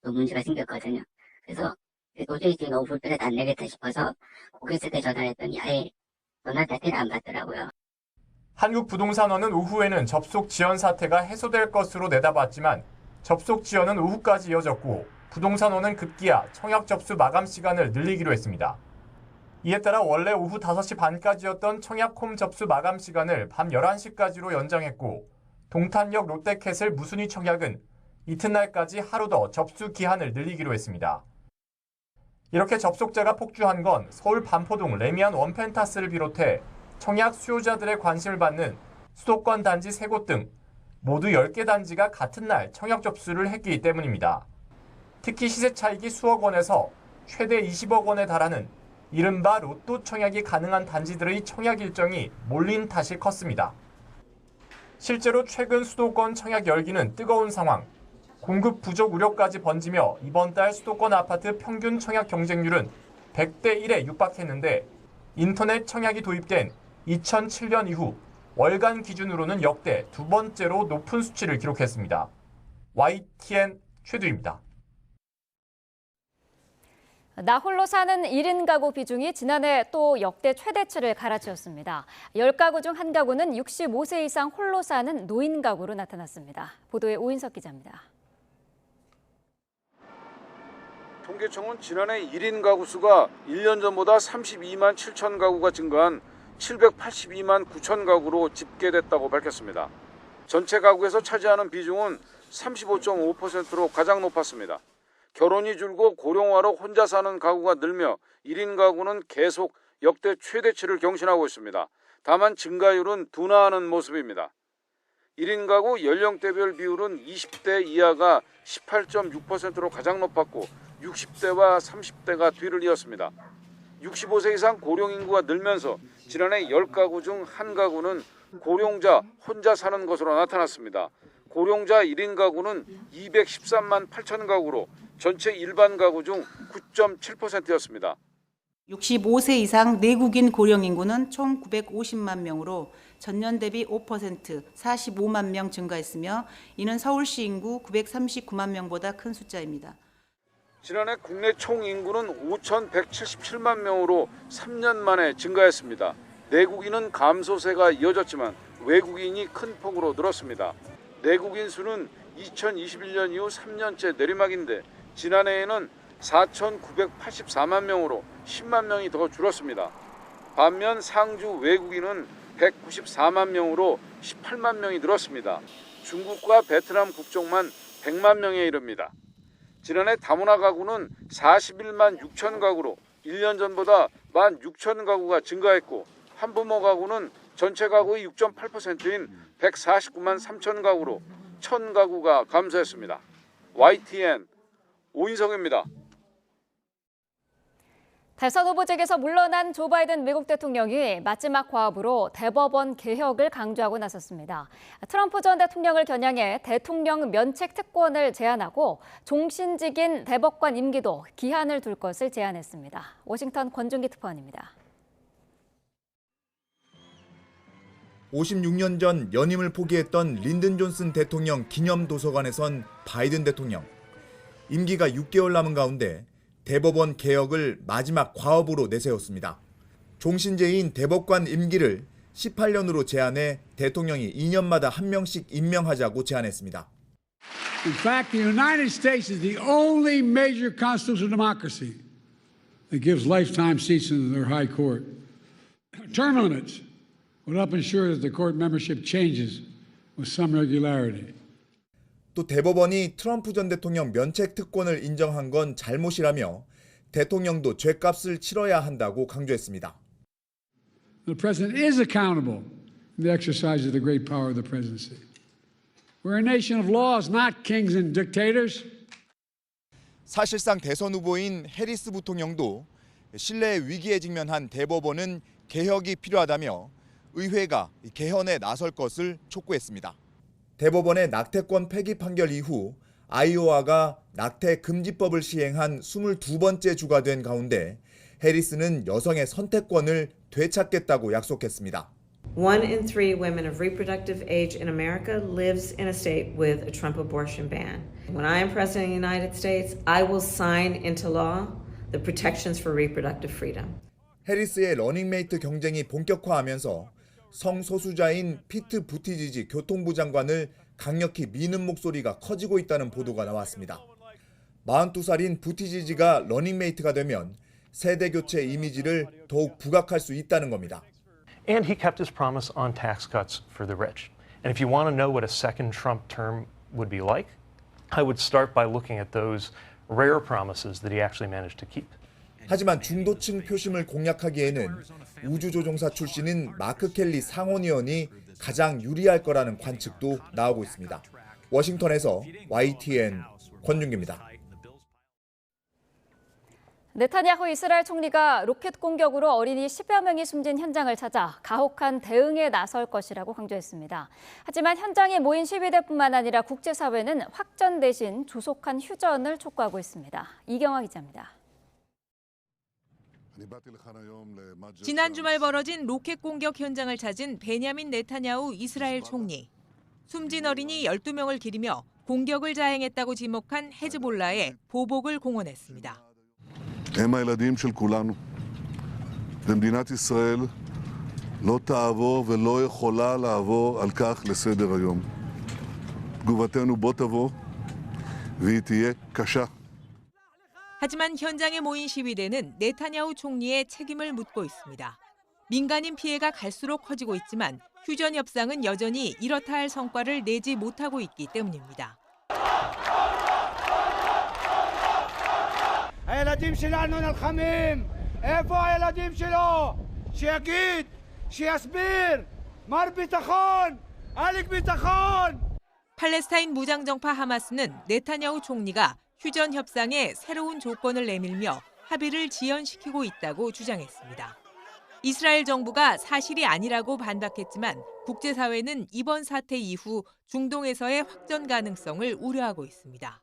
또 문제가 생겼거든요. 그래서 도저히 너무 불편해서 안 되겠다 싶어서 고객센터에 전화했더니 아예 전화 자체를 안 받더라고요. 한국부동산원은 오후에는 접속 지연 사태가 해소될 것으로 내다봤지만 접속 지연은 오후까지 이어졌고 부동산원은 급기야 청약 접수 마감 시간을 늘리기로 했습니다. 이에 따라 원래 오후 5시 반까지였던 청약홈 접수 마감 시간을 밤 11시까지로 연장했고 동탄역 롯데캐슬 무순위 청약은 이튿날까지 하루 더 접수 기한을 늘리기로 했습니다. 이렇게 접속자가 폭주한 건 서울 반포동 레미안 원펜타스를 비롯해 청약 수요자들의 관심을 받는 수도권 단지 3곳 등 모두 10개 단지가 같은 날 청약 접수를 했기 때문입니다. 특히 시세 차익이 수억 원에서 최대 20억 원에 달하는 이른바 로또 청약이 가능한 단지들의 청약 일정이 몰린 탓이 컸습니다. 실제로 최근 수도권 청약 열기는 뜨거운 상황. 공급 부족 우려까지 번지며 이번 달 수도권 아파트 평균 청약 경쟁률은 100대 1에 육박했는데 인터넷 청약이 도입된 2007년 이후 월간 기준으로는 역대 두 번째로 높은 수치를 기록했습니다. YTN 최두입니다. 나 홀로 사는 1인 가구 비중이 지난해 또 역대 최대치를 갈아치웠습니다. 10가구 중 1가구는 65세 이상 홀로 사는 노인 가구로 나타났습니다. 보도에 오인석 기자입니다. 통계청은 지난해 1인 가구 수가 1년 전보다 32만 7천 가구가 증가한 782만 9천 가구로 집계됐다고 밝혔습니다. 전체 가구에서 차지하는 비중은 35.5%로 가장 높았습니다. 결혼이 줄고 고령화로 혼자 사는 가구가 늘며 1인 가구는 계속 역대 최대치를 경신하고 있습니다. 다만 증가율은 둔화하는 모습입니다. 1인 가구 연령대별 비율은 20대 이하가 18.6%로 가장 높았고 60대와 30대가 뒤를 이었습니다. 65세 이상 고령 인구가 늘면서 지난해 10가구 중 1가구는 고령자 혼자 사는 것으로 나타났습니다. 고령자 1인 가구는 213만 8천 가구로 전체 일반 가구 중 9.7%였습니다. 65세 이상 내국인 고령 인구는 총 950만 명으로 전년 대비 5%, 45만 명 증가했으며 이는 서울시 인구 939만 명보다 큰 숫자입니다. 지난해 국내 총 인구는 5,177만 명으로 3년 만에 증가했습니다. 내국인은 감소세가 이어졌지만 외국인이 큰 폭으로 늘었습니다. 내국인 수는 2021년 이후 3년째 내리막인데 지난해에는 4,984만 명으로 10만 명이 더 줄었습니다. 반면 상주 외국인은 194만 명으로 18만 명이 늘었습니다. 중국과 베트남 국적만 100만 명에 이릅니다. 지난해 다문화 가구는 41만 6천 가구로 1년 전보다 1만 6천 가구가 증가했고 한부모 가구는 전체 가구의 6.8%인 149만 3천 가구로 1,000 가구가 감소했습니다. YTN 오인성입니다. 대선 후보직에서 물러난 조 바이든 미국 대통령이 마지막 과업으로 대법원 개혁을 강조하고 나섰습니다. 트럼프 전 대통령을 겨냥해 대통령 면책 특권을 제한하고 종신직인 대법관 임기도 기한을 둘 것을 제안했습니다. 워싱턴 권준기 특파원입니다. 56년 전 연임을 포기했던 린든 존슨 대통령 기념도서관에선 바이든 대통령. 임기가 6개월 남은 가운데 대법원 개혁을 마지막 과업으로 내세웠습니다. 종신제인 대법관 임기를 18년으로 제한해 대통령이 2년마다 한 명씩 임명하자고 제안했습니다. In fact, the United States is the only major constitutional democracy that gives lifetime seats in their high court. Term limits would help ensure that the court membership changes with some regularity. 또 대법원이 트럼프 전 대통령 면책 특권을 인정한 건 잘못이라며 대통령도 죗값을 치러야 한다고 강조했습니다. The president is accountable in the exercise of the great power of the presidency. We're a nation of laws, not kings and dictators. 사실상 대선 후보인 해리스 부통령도 신뢰의 위기에 직면한 대법원은 개혁이 필요하다며 의회가 개헌에 나설 것을 촉구했습니다. 대법원의 낙태권 폐기 판결 이후 아이오와가 낙태 금지법을 시행한 22번째 주가 된 가운데 해리스는 여성의 선택권을 되찾겠다고 약속했습니다. 1 in 3 women of reproductive age in America lives in a state with a Trump abortion ban. When I am president of the United States, I will sign into law the protections for reproductive freedom. 해리스의 러닝메이트 경쟁이 본격화하면서 성소수자인 피트 부티지지 교통부 장관을 강력히 미는 목소리가 커지고 있다는 보도가 나왔습니다. 42살인 부티지지가 러닝메이트가 되면 세대 교체 이미지를 더욱 부각할 수 있다는 겁니다. And he kept his promise on tax cuts for the rich. And if you want to know what a second Trump term would be like, I would start by looking at those rare promises that he actually managed to keep. 하지만 중도층 표심을 공략하기에는 우주조종사 출신인 마크 켈리 상원의원이 가장 유리할 거라는 관측도 나오고 있습니다. 워싱턴에서 YTN 권준기입니다. 네타냐후 이스라엘 총리가 로켓 공격으로 어린이 10여 명이 숨진 현장을 찾아 가혹한 대응에 나설 것이라고 강조했습니다. 하지만 현장에 모인 시위대뿐만 아니라 국제사회는 확전 대신 조속한 휴전을 촉구하고 있습니다. 이경화 기자입니다. 지난 주말 벌어진 로켓 공격 현장을 찾은 베냐민 네타냐후 이스라엘 총리. 숨진 어린이 12명을 기리며 공격을 자행했다고 지목한 헤즈볼라에 보복을 공언했습니다. הם הילדים של כולנו. ומדינת ישראל לא תעבור ולא יכולה לעבור על כך לסדר היום. תגובתנו בוא תבוא והיא תהיה קשה. 하지만 현장에 모인 시위대는 네타냐후 총리의 책임을 묻고 있습니다. 민간인 피해가 갈수록 커지고 있지만 휴전 협상은 여전히 이렇다 할 성과를 내지 못하고 있기 때문입니다. הילדים שלנו נלחמים, איפה הילדים שלו? שיגיד, שיסביר, מר ביטחון, עליק ביטחון. 팔레스타인 무장정파 하마스는 네타냐후 총리가 휴전 협상에 새로운 조건을 내밀며 합의를 지연시키고 있다고 주장했습니다. 이스라엘 정부가 사실이 아니라고 반박했지만 국제사회는 이번 사태 이후 중동에서의 확전 가능성을 우려하고 있습니다.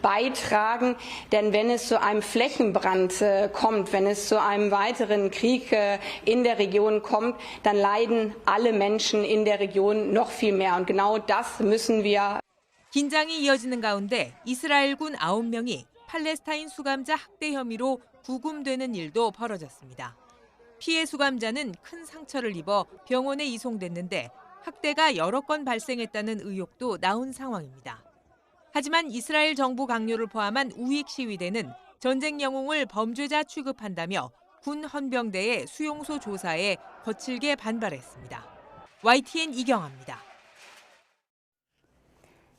beitragen, denn wenn es zu einem Flächenbrand kommt, wenn es zu einem weiteren Krieg in der Region kommt, dann leiden alle Menschen in der Region noch viel mehr. Und genau das müssen wir. 긴장이 이어지는 가운데 이스라엘군 9명이 팔레스타인 수감자 학대 혐의로 구금되는 일도 벌어졌습니다. 피해 수감자는 큰 상처를 입어 병원에 이송됐는데 학대가 여러 건 발생했다는 의혹도 나온 상황입니다. 하지만 이스라엘 정부 강요를 포함한 우익 시위대는 전쟁 영웅을 범죄자 취급한다며 군 헌병대의 수용소 조사에 거칠게 반발했습니다. YTN 이경아입니다.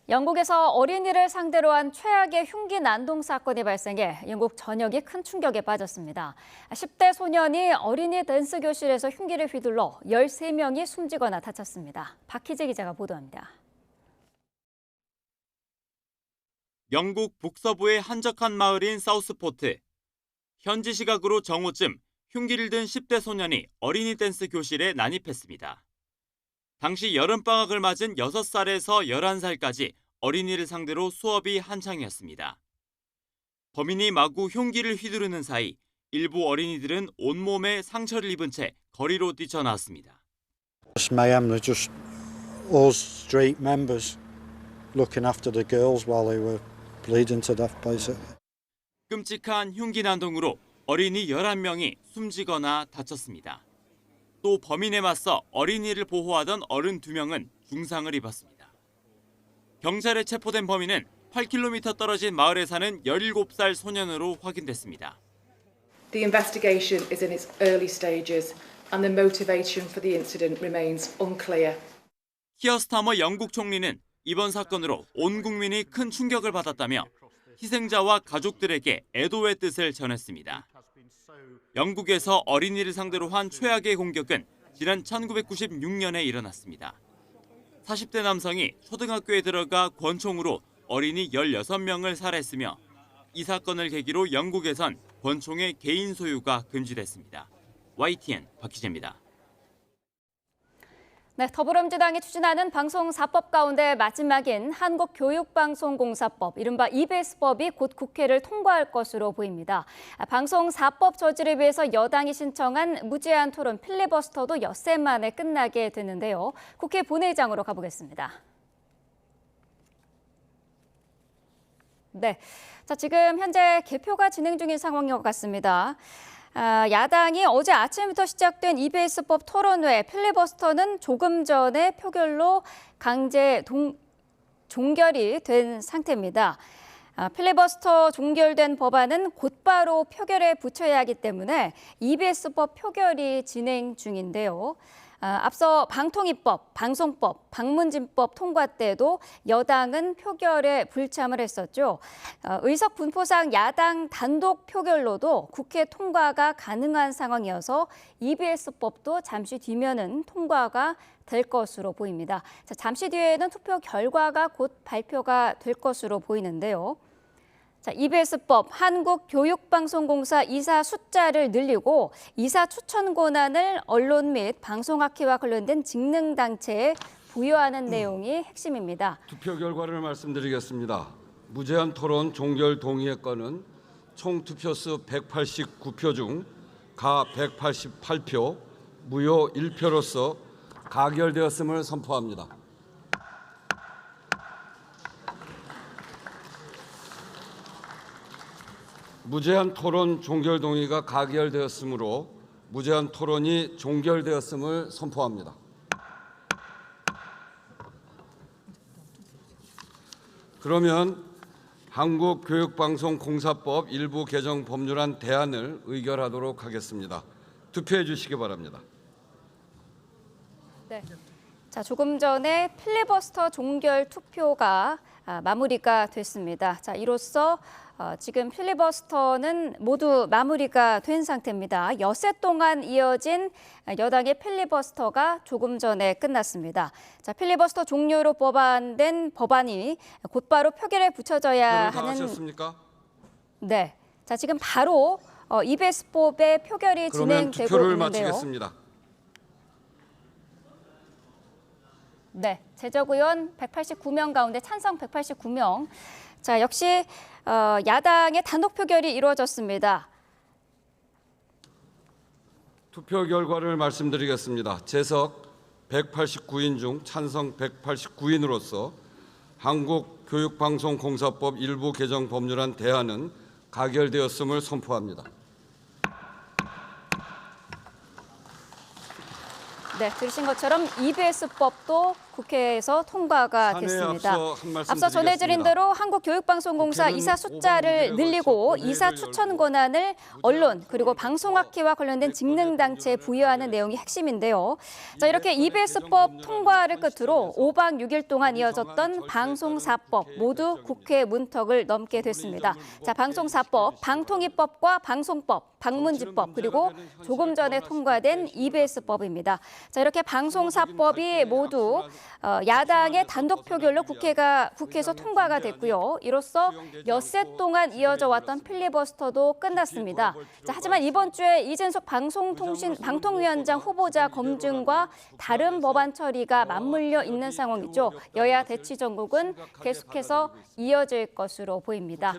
영국에서 어린이를 상대로 한 최악의 흉기 난동 사건이 발생해 영국 전역이 큰 충격에 빠졌습니다. 10대 소년이 어린이 댄스 교실에서 흉기를 휘둘러 13명이 숨지거나 다쳤습니다. 박희재 기자가 보도합니다. 영국 북서부의 한적한 마을인 사우스포트. 현지 시각으로 정오쯤 흉기를 든 10대 소년이 어린이 댄스 교실에 난입했습니다. 당시 여름방학을 맞은 6살에서 11살까지 어린이를 상대로 수업이 한창이었습니다. 범인이 마구 흉기를 휘두르는 사이 일부 어린이들은 온몸에 상처를 입은 채 거리로 뛰쳐나왔습니다. Mayhem was just all street members looking after the girls while they were bleeding to death, basically. 끔찍한 흉기 난동으로 어린이 11명이 숨지거나 다쳤습니다. 또 범인에 맞서 어린이를 보호하던 어른 2명은 중상을 입었습니다. 경찰에 체포된 범인은 8km 떨어진 마을에 사는 17살 소년으로 확인됐습니다. The investigation is in its early stages and the motivation for the incident remains unclear. 키어 스타머 영국 총리는 이번 사건으로 온 국민이 큰 충격을 받았다며 희생자와 가족들에게 애도의 뜻을 전했습니다. 영국에서 어린이를 상대로 한 최악의 공격은 지난 1996년에 일어났습니다. 40대 남성이 초등학교에 들어가 권총으로 어린이 16명을 살해했으며 이 사건을 계기로 영국에선 권총의 개인 소유가 금지됐습니다. YTN 박희재입니다. 네, 더불어민주당이 추진하는 방송 4법 가운데 마지막인 한국교육방송공사법, 이른바 EBS법이 곧 국회를 통과할 것으로 보입니다. 방송 4법 저지를 위해서 여당이 신청한 무제한 토론 필리버스터도 엿새 만에 끝나게 됐는데요. 국회 본회의장으로 가보겠습니다. 네, 자, 지금 현재 개표가 진행 중인 상황인 것 같습니다. 야당이 어제 아침부터 시작된 EBS법 토론회 필리버스터는 조금 전에 표결로 강제 종결이 된 상태입니다. 필리버스터 종결된 법안은 곧바로 표결에 붙여야 하기 때문에 EBS법 표결이 진행 중인데요. 앞서 방통위법, 방송법, 방문진법 통과 때도 여당은 표결에 불참을 했었죠. 의석 분포상 야당 단독 표결로도 국회 통과가 가능한 상황이어서 EBS법도 잠시 뒤면은 통과가 될 것으로 보입니다. 자, 잠시 뒤에는 투표 결과가 곧 발표가 될 것으로 보이는데요. 자, EBS법, 한국교육방송공사 이사 숫자를 늘리고 이사 추천 권한을 언론 및 방송학회와 관련된 직능단체에 부여하는 내용이 핵심입니다. 투표 결과를 말씀드리겠습니다. 무제한 토론 종결 동의의 건은 총 투표수 189표 중 가 188표, 무효 1표로서 가결되었음을 선포합니다. 무제한 토론 종결 동의가 가결되었으므로 무제한 토론이 종결되었음을 선포합니다. 그러면 한국교육방송공사법 일부 개정 법률안 대안을 의결하도록 하겠습니다. 투표해 주시기 바랍니다. 네. 자, 조금 전에 필리버스터 종결 투표가 마무리가 됐습니다. 자, 이로써 지금 필리버스터는 모두 마무리가 된 상태입니다. 엿새 동안 이어진 여당의 필리버스터가 조금 전에 끝났습니다. 자, 필리버스터 종료로 법안된 법안이 곧바로 표결에 붙여져야 하는. 하셨습니까? 네. 자, 지금 바로 EBS법의 표결이 그러면 진행되고 투표를 있는데요. 마치겠습니다. 네, 제적 의원 189명 가운데 찬성 189명. 자, 역시 야당의 단독 표결이 이루어졌습니다. 투표 결과를 말씀드리겠습니다. 재석 189인 중 찬성 189인으로서 한국교육방송공사법 일부 개정 법률안 대안은 가결되었음을 선포합니다. 네, 들으신 것처럼 EBS법도 국회에서 통과가 됐습니다. 앞서 전해드린 대로 한국교육방송공사 이사 숫자를 늘리고 이사 추천 권한을 언론 그리고 방송학회와 관련된 직능단체에 부여하는 내용이 핵심인데요. 자, 이렇게 EBS법 통과를 끝으로 5박 6일 동안 이어졌던 방송사법 모두 국회 문턱을 넘게 됐습니다. 자, 방송사법, 방통위법과 방송법, 방문지법 그리고 조금 전에 통과된 EBS법입니다. 자, 이렇게 방송사법이 모두 야당의 단독 표결로 국회에서 통과가 됐고요. 이로써 엿새 동안 이어져 왔던 필리버스터도 끝났습니다. 자, 하지만 이번 주에 이진숙 방통위원장 후보자 검증과 다른 법안 처리가 맞물려 있는 상황이죠. 여야 대치 전국은 계속해서 이어질 것으로 보입니다.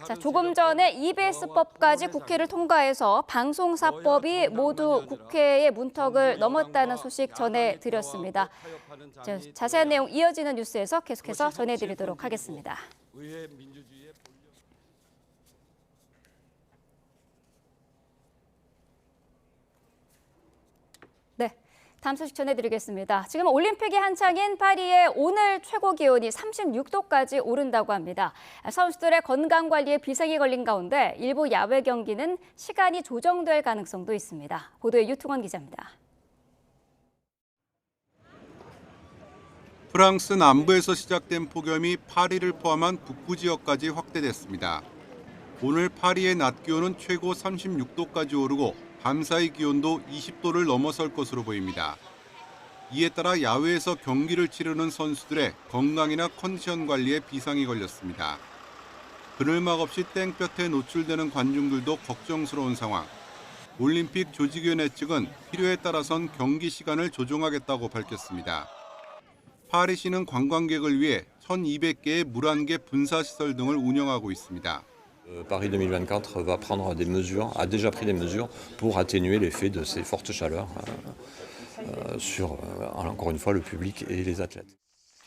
자, 조금 전에 EBS법까지 국회를 통과해서 방송사법이 모두 국회의 문턱을 넘었다는 소식 전해드렸습니다. 자세한 내용 이어지는 뉴스에서 계속해서 전해드리도록 하겠습니다. 네, 다음 소식 전해드리겠습니다. 지금 올림픽이 한창인 파리의 오늘 최고 기온이 36도까지 오른다고 합니다. 선수들의 건강 관리에 비상이 걸린 가운데 일부 야외 경기는 시간이 조정될 가능성도 있습니다. 보도에 유통원 기자입니다. 프랑스 남부에서 시작된 폭염이 파리를 포함한 북부 지역까지 확대됐습니다. 오늘 파리의 낮 기온은 최고 36도까지 오르고 밤사이 기온도 20도를 넘어설 것으로 보입니다. 이에 따라 야외에서 경기를 치르는 선수들의 건강이나 컨디션 관리에 비상이 걸렸습니다. 그늘막 없이 땡볕에 노출되는 관중들도 걱정스러운 상황. 올림픽 조직위원회 측은 필요에 따라선 경기 시간을 조정하겠다고 밝혔습니다. 파리시는 관광객을 위해 1,200개의 물안개 분사시설 등을 운영하고 있습니다. Paris 2024 va prendre des mesures, a déjà pris des mesures pour atténuer l'effet de ces fortes chaleurs sur, encore une fois, le public et les athlètes.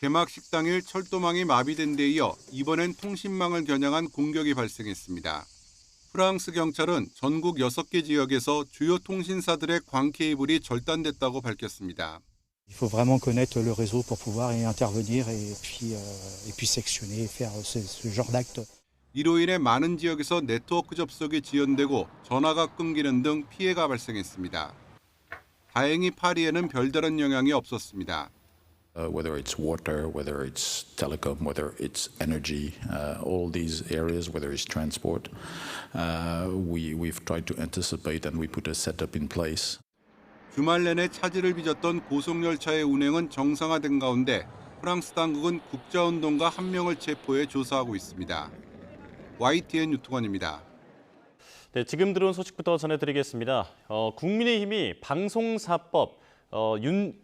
개막식 당일 철도망이 마비된 데 이어 이번엔 통신망을 겨냥한 공격이 발생했습니다. 프랑스 경찰은 전국 6개 지역에서 주요 통신사들의 광 케이블이 절단됐다고 밝혔습니다. Il faut vraiment connaître le réseau pour pouvoir y intervenir et puis sectionner, faire ce genre d'acte. 이로 인해 많은 지역에서 네트워크 접속이 지연되고 전화가 끊기는 등 피해가 발생했습니다. 다행히 파리에는 별다른 영향이 없었습니다. Whether it's water, whether it's telecom, whether it's energy, all these areas, whether it's transport, we've tried to anticipate and we put a setup in place. 주말 내내 차질을 빚었던 고속열차의 운행은 정상화된 가운데 프랑스 당국은 국자운동가 1명을 체포해 조사하고 있습니다. YTN 유통원입니다. 네, 지금 들어온 소식부터 전해드리겠습니다. 국민의힘이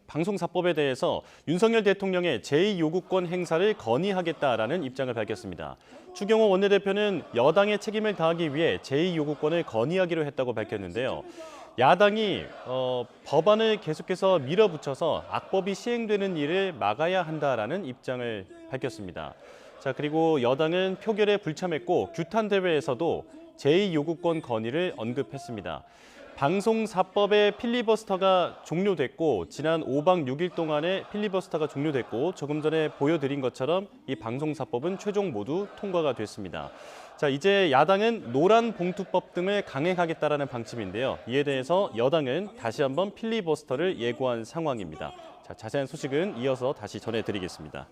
방송사법에 대해서 윤석열 대통령의 제2요구권 행사를 건의하겠다라는 입장을 밝혔습니다. 추경호 원내대표는 여당의 책임을 다하기 위해 제2요구권을 건의하기로 했다고 밝혔는데요. 야당이 법안을 계속해서 밀어붙여서 악법이 시행되는 일을 막아야 한다라는 입장을 밝혔습니다. 자, 그리고 여당은 표결에 불참했고 규탄 대회에서도 제2요구권 건의를 언급했습니다. 방송사법의 필리버스터가 종료됐고 지난 5박 6일 동안의 필리버스터가 종료됐고 조금 전에 보여드린 것처럼 이 방송사법은 최종 모두 통과가 됐습니다. 자, 이제 야당은 노란봉투법 등을 강행하겠다라는 방침인데요. 이에 대해서 여당은 다시 한번 필리버스터를 예고한 상황입니다. 자, 자세한 소식은 이어서 다시 전해드리겠습니다.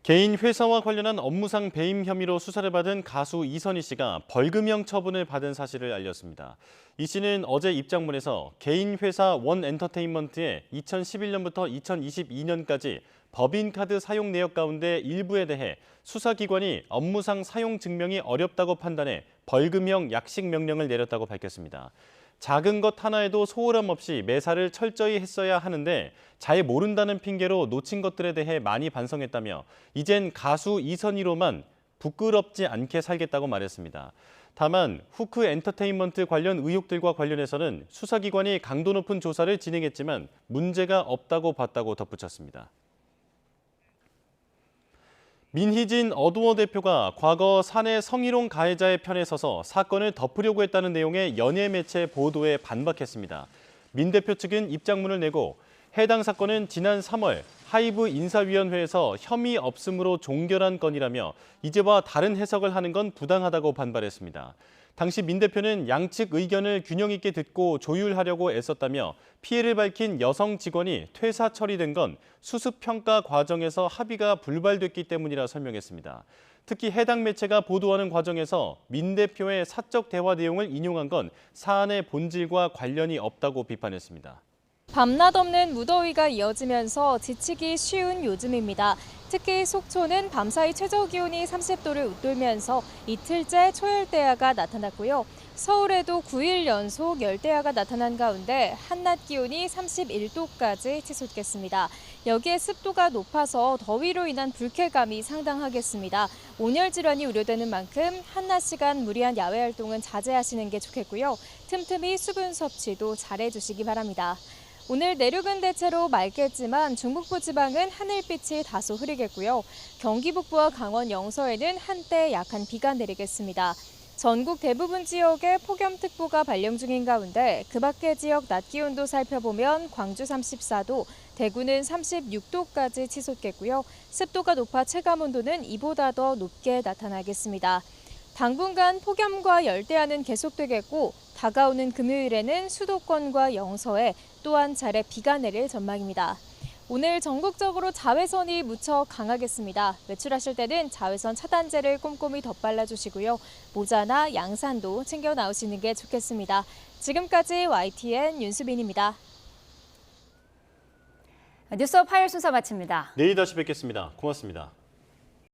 개인 회사와 관련한 업무상 배임 혐의로 수사를 받은 가수 이선희 씨가 벌금형 처분을 받은 사실을 알렸습니다. 이 씨는 어제 입장문에서 개인 회사 원엔터테인먼트의 2011년부터 2022년까지 법인카드 사용 내역 가운데 일부에 대해 수사기관이 업무상 사용 증명이 어렵다고 판단해 벌금형 약식 명령을 내렸다고 밝혔습니다. 작은 것 하나에도 소홀함 없이 매사를 철저히 했어야 하는데 잘 모른다는 핑계로 놓친 것들에 대해 많이 반성했다며 이젠 가수 이선희로만 부끄럽지 않게 살겠다고 말했습니다. 다만 후크 엔터테인먼트 관련 의혹들과 관련해서는 수사기관이 강도 높은 조사를 진행했지만 문제가 없다고 봤다고 덧붙였습니다. 민희진 어두워 대표가 과거 사내 성희롱 가해자의 편에 서서 사건을 덮으려고 했다는 내용의 연예 매체 보도에 반박했습니다. 민 대표 측은 입장문을 내고 해당 사건은 지난 3월 하이브 인사위원회에서 혐의 없음으로 종결한 건이라며 이제와 다른 해석을 하는 건 부당하다고 반발했습니다. 당시 민 대표는 양측 의견을 균형 있게 듣고 조율하려고 애썼다며 피해를 밝힌 여성 직원이 퇴사 처리된 건 수습평가 과정에서 합의가 불발됐기 때문이라 설명했습니다. 특히 해당 매체가 보도하는 과정에서 민 대표의 사적 대화 내용을 인용한 건 사안의 본질과 관련이 없다고 비판했습니다. 밤낮 없는 무더위가 이어지면서 지치기 쉬운 요즘입니다. 특히 속초는 밤사이 최저기온이 30도를 웃돌면서 이틀째 초열대야가 나타났고요. 서울에도 9일 연속 열대야가 나타난 가운데 한낮 기온이 31도까지 치솟겠습니다. 여기에 습도가 높아서 더위로 인한 불쾌감이 상당하겠습니다. 온열 질환이 우려되는 만큼 한낮 시간 무리한 야외 활동은 자제하시는 게 좋겠고요. 틈틈이 수분 섭취도 잘해주시기 바랍니다. 오늘 내륙은 대체로 맑겠지만 중북부 지방은 하늘빛이 다소 흐리겠고요. 경기 북부와 강원 영서에는 한때 약한 비가 내리겠습니다. 전국 대부분 지역에 폭염특보가 발령 중인 가운데 그 밖의 지역 낮 기온도 살펴보면 광주 34도, 대구는 36도까지 치솟겠고요. 습도가 높아 체감온도는 이보다 더 높게 나타나겠습니다. 당분간 폭염과 열대야는 계속되겠고 다가오는 금요일에는 수도권과 영서에 또 한 차례 비가 내릴 전망입니다. 오늘 전국적으로 자외선이 무척 강하겠습니다. 외출하실 때는 자외선 차단제를 꼼꼼히 덧발라주시고요. 모자나 양산도 챙겨 나오시는 게 좋겠습니다. 지금까지 YTN 윤수빈입니다. 뉴스업 화요일 순서 마칩니다. 내일 다시 뵙겠습니다. 고맙습니다.